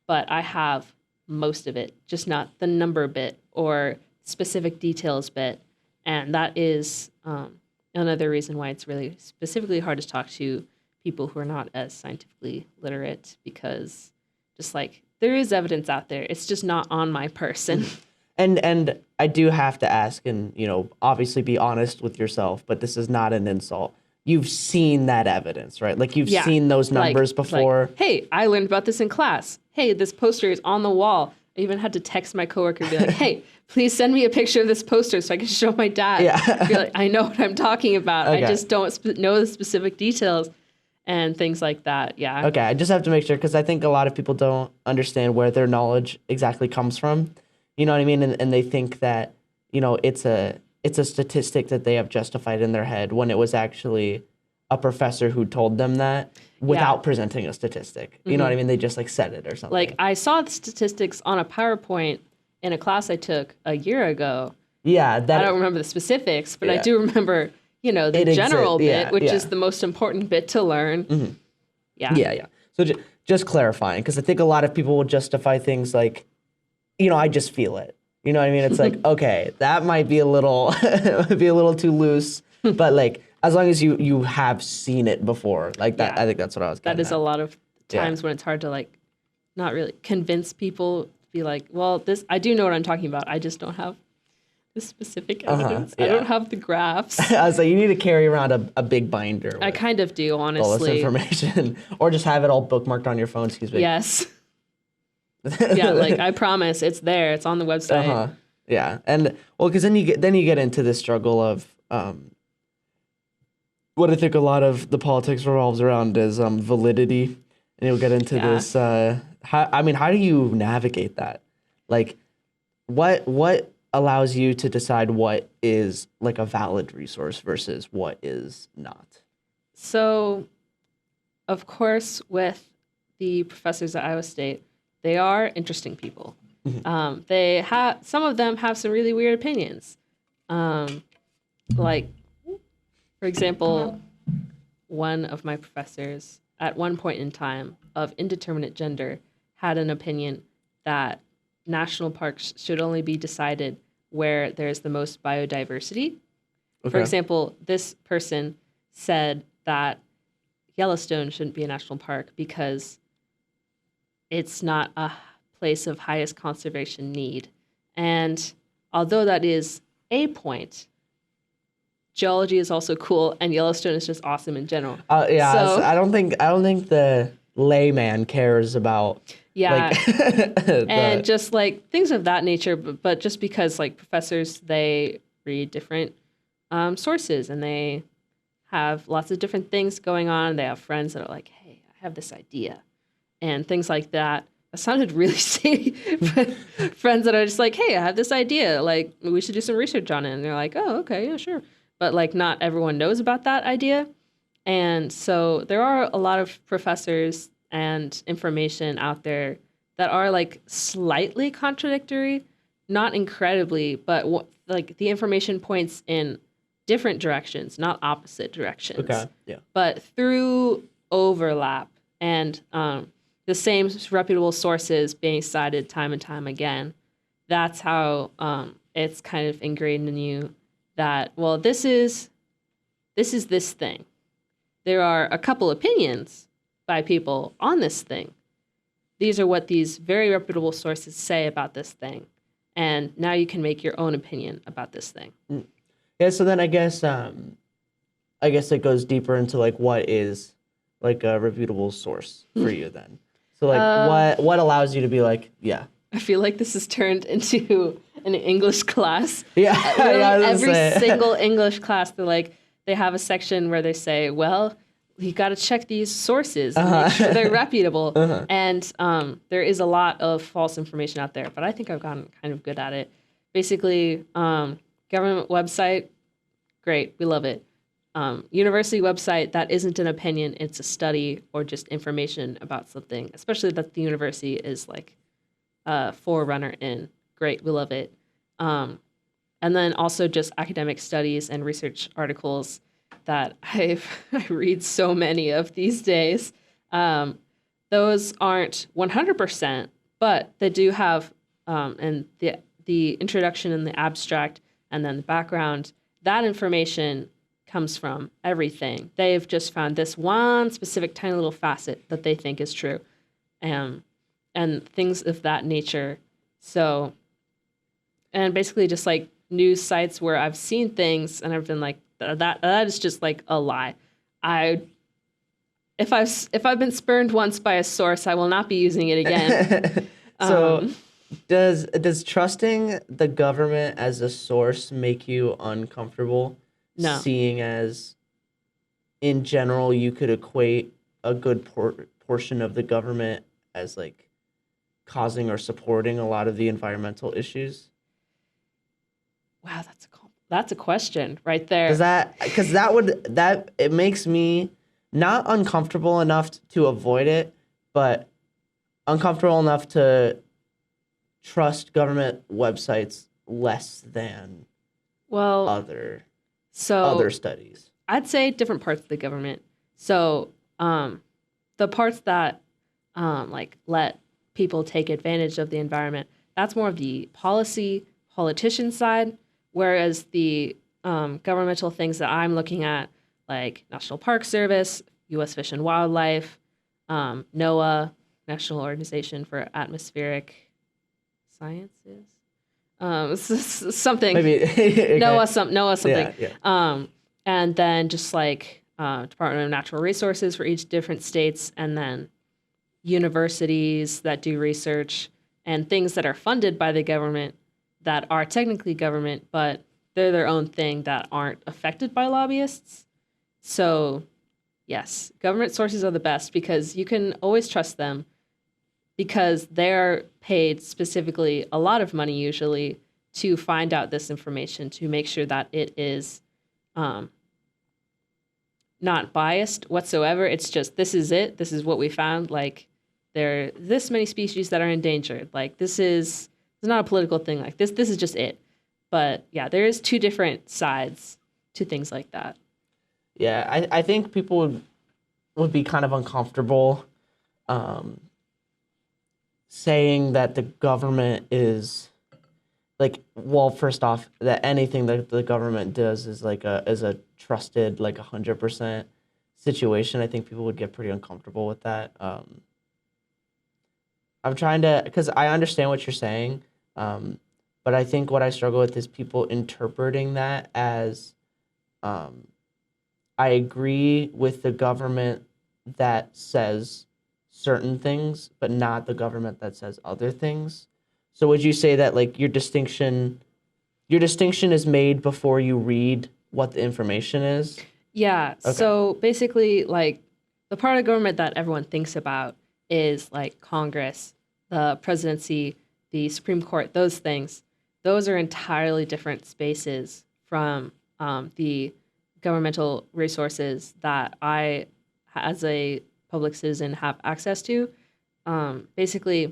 but I have most of it, just not the number bit or specific details bit. And that is another reason why it's really specifically hard to talk to people who are not as scientifically literate, because just like there is evidence out there, it's just not on my person. And I do have to ask, and, you know, obviously be honest with yourself, but this is not an insult. You've seen that evidence, right? Like, you've seen those numbers before. Like, hey, I learned about this in class. Hey, this poster is on the wall. I even had to text my coworker and be like, hey, please send me a picture of this poster so I can show my dad. Yeah. Be like, I know what I'm talking about. Okay. I just don't know the specific details and things like that. Yeah. Okay, I just have to make sure, because I think a lot of people don't understand where their knowledge exactly comes from. You know what I mean? And they think that, you know, it's a statistic that they have justified in their head when it was actually a professor who told them that without presenting a statistic. You know what I mean? They just like said it or something. Like, I saw the statistics on a PowerPoint in a class I took a year ago. Yeah. I don't remember the specifics, but I do remember, you know, the general bit, which is the most important bit to learn. Yeah. Yeah. So just clarifying, because I think a lot of people will justify things like, you know, I just feel it. You know what I mean? It's like, okay, that might be a little too loose, but like, as long as you have seen it before, like that, I think that's what I was getting That is at. a lot of times when it's hard to like, not really convince people to be like, well, I do know what I'm talking about. I just don't have The specific evidence. I yeah. don't have the graphs. I was like, you need to carry around a big binder I with kind of do, all this honestly. information, or just have it all bookmarked on your phone. Excuse me. Yes. Yeah, like I promise, it's there. It's on the website. Yeah, and well, because then you get into this struggle of what I think a lot of the politics revolves around is validity, and you'll get into Yeah. this. How do you navigate that? Like, what allows you to decide what is like a valid resource versus what is not? So, of course, with the professors at Iowa State, they are interesting people. They have some of them have some really weird opinions. Like, for example, one of my professors at one point in time of indeterminate gender had an opinion that national parks should only be decided where there's the most biodiversity. For Okay. example, this person said that Yellowstone shouldn't be a national park because it's not a place of highest conservation need. And although that is a point, geology is also cool, and Yellowstone is just awesome in general. Yeah, So- I don't think the layman cares about. Yeah, Like, and just like things of that nature, but just because like professors, they read different sources and they have lots of different things going on. They have friends that are like, hey, I have this idea, and things like that. That sounded really shady. But friends that are just like, hey, I have this idea. Like, we should do some research on it. And they're like, oh, okay, yeah, sure. But like, not everyone knows about that idea. And so there are a lot of professors and information out there that are like slightly contradictory, not incredibly, but like the information points in different directions, not opposite directions. Okay. Yeah. But through overlap and the same reputable sources being cited time and time again, that's how it's kind of ingrained in you that, well, this is this thing. There are a couple opinions by people on this thing. These are what these very reputable sources say about this thing. And now you can make your own opinion about this thing. Yeah, so then I guess it goes deeper into like what is like a reputable source for you then. So like what allows you to be like, yeah. I feel like this has turned into an English class. Yeah. Literally yeah, I was gonna every say. single English class, they have a section where they say, well, you got to check these sources and make sure they're reputable. And there is a lot of false information out there, but I think I've gotten kind of good at it. Basically, government website, great, we love it. University website, that isn't an opinion, it's a study or just information about something, especially that the university is like a forerunner in. Great, we love it. And then also just academic studies and research articles that I read so many of these days. Those aren't 100%, but they do have and the introduction and the abstract and then the background. That information comes from everything. They've just found this one specific tiny little facet that they think is true, and things of that nature. So, and basically just like news sites where I've seen things and I've been like, that is just like a lie. If I've been spurned once by a source, I will not be using it again. So does trusting the government as a source make you uncomfortable? No. Seeing as in general you could equate a good portion of the government as like causing or supporting a lot of the environmental issues? Wow, that's a question right there. Because it makes me not uncomfortable enough to avoid it, but uncomfortable enough to trust government websites less than other studies. I'd say different parts of the government. So the parts that like let people take advantage of the environment, that's more of the politician side. Whereas the governmental things that I'm looking at, like National Park Service, U.S. Fish and Wildlife, NOAA, National Organization for Atmospheric Sciences, something. Maybe okay. NOAA something. Yeah, yeah. And then just like Department of Natural Resources for each different states, and then universities that do research and things that are funded by the government that are technically government, but they're their own thing that aren't affected by lobbyists. So, yes, government sources are the best because you can always trust them because they're paid specifically a lot of money usually to find out this information to make sure that it is not biased whatsoever. It's just this is it. This is what we found. Like there are this many species that are endangered. Like this is it's not a political thing. Like this is just it. But yeah, there is two different sides to things like that. Yeah, I think people would be kind of uncomfortable saying that the government is like, well, first off, that anything that the government does is like a trusted, like 100% situation. I think people would get pretty uncomfortable with that. I'm trying to, because I understand what you're saying, but I think what I struggle with is people interpreting that as, I agree with the government that says certain things, but not the government that says other things. So would you say that like your distinction is made before you read what the information is? Yeah. Okay. So basically, like the part of government that everyone thinks about is like Congress, the presidency, the Supreme Court, those things. Those are entirely different spaces from the governmental resources that I, as a public citizen, have access to. Basically,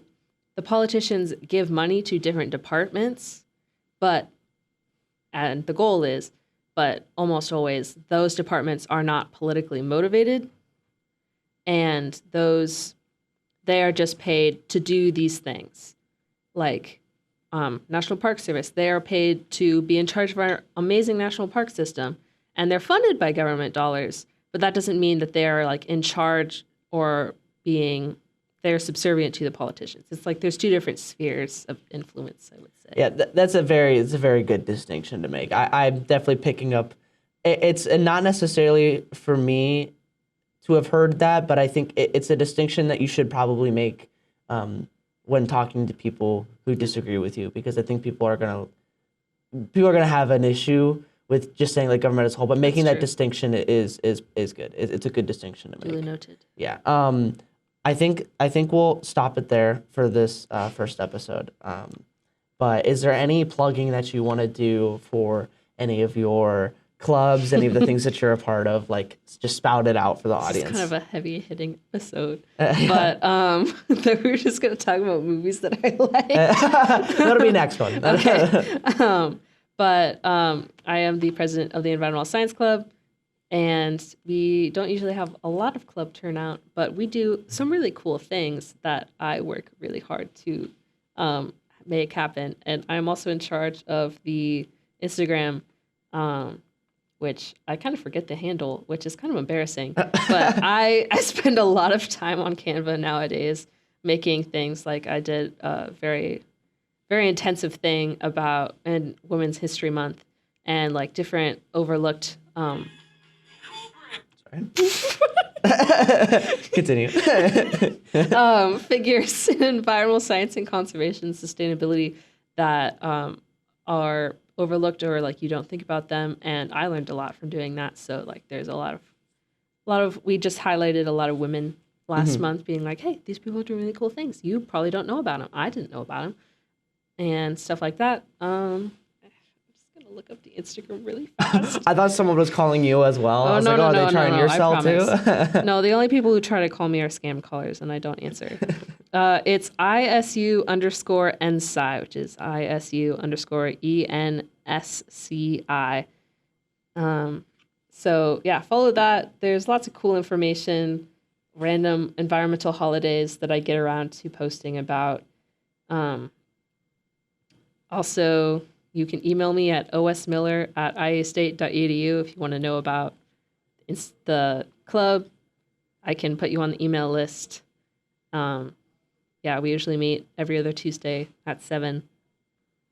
the politicians give money to different departments, and the goal is, but almost always, those departments are not politically motivated, and they are just paid to do these things. Like National Park Service, they are paid to be in charge of our amazing national park system, and they're funded by government dollars, but that doesn't mean that they're like in charge or they're subservient to the politicians. It's like there's two different spheres of influence, I would say. Yeah, it's a very good distinction to make. I'm definitely picking up. It's not necessarily for me to have heard that, but I think it's a distinction that you should probably make when talking to people who disagree with you, because I think people are gonna have an issue with just saying like government as a whole, but making that distinction is good. It's a good distinction to make. Duly noted. Yeah. I think we'll stop it there for this first episode. But is there any plugging that you want to do for any of your clubs, any of the things that you're a part of? Like, just spout it out for the audience. It's kind of a heavy-hitting episode, but we were just going to talk about movies that I like. That'll be next one. Okay. But I am the president of the Environmental Science Club, and we don't usually have a lot of club turnout, but we do some really cool things that I work really hard to make happen. And I'm also in charge of the Instagram, which I kind of forget the handle, which is kind of embarrassing. But I spend a lot of time on Canva nowadays making things. Like I did a very, very intensive thing about in Women's History Month and like different overlooked Continue. figures in environmental science and conservation sustainability that are overlooked or like you don't think about them, and I learned a lot from doing that. So like there's a lot of we just highlighted a lot of women last month being like, hey, these people are doing really cool things, you probably don't know about them, I didn't know about them, and stuff like that. Look up the Instagram really fast. I thought someone was calling you as well. I was like, oh, they're trying your cell too? No, the only people who try to call me are scam callers, and I don't answer. It's ISU_NSCI, which is ISU_ENSCI. So, yeah, follow that. There's lots of cool information, random environmental holidays that I get around to posting about. Also, you can email me at osmiller@iastate.edu if you want to know about the club. I can put you on the email list. Yeah, we usually meet every other Tuesday at 7.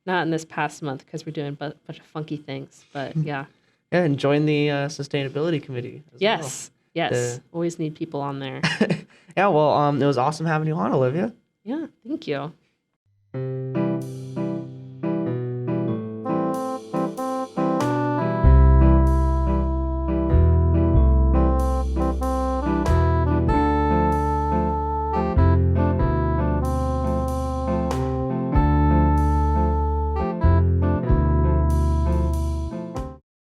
Not in this past month because we're doing a bunch of funky things. But yeah. Yeah, and join the sustainability committee as Yes. Yes. The- Always need people on there. well. Yeah, well, it was awesome having you on, Olivia. Yeah. Thank you.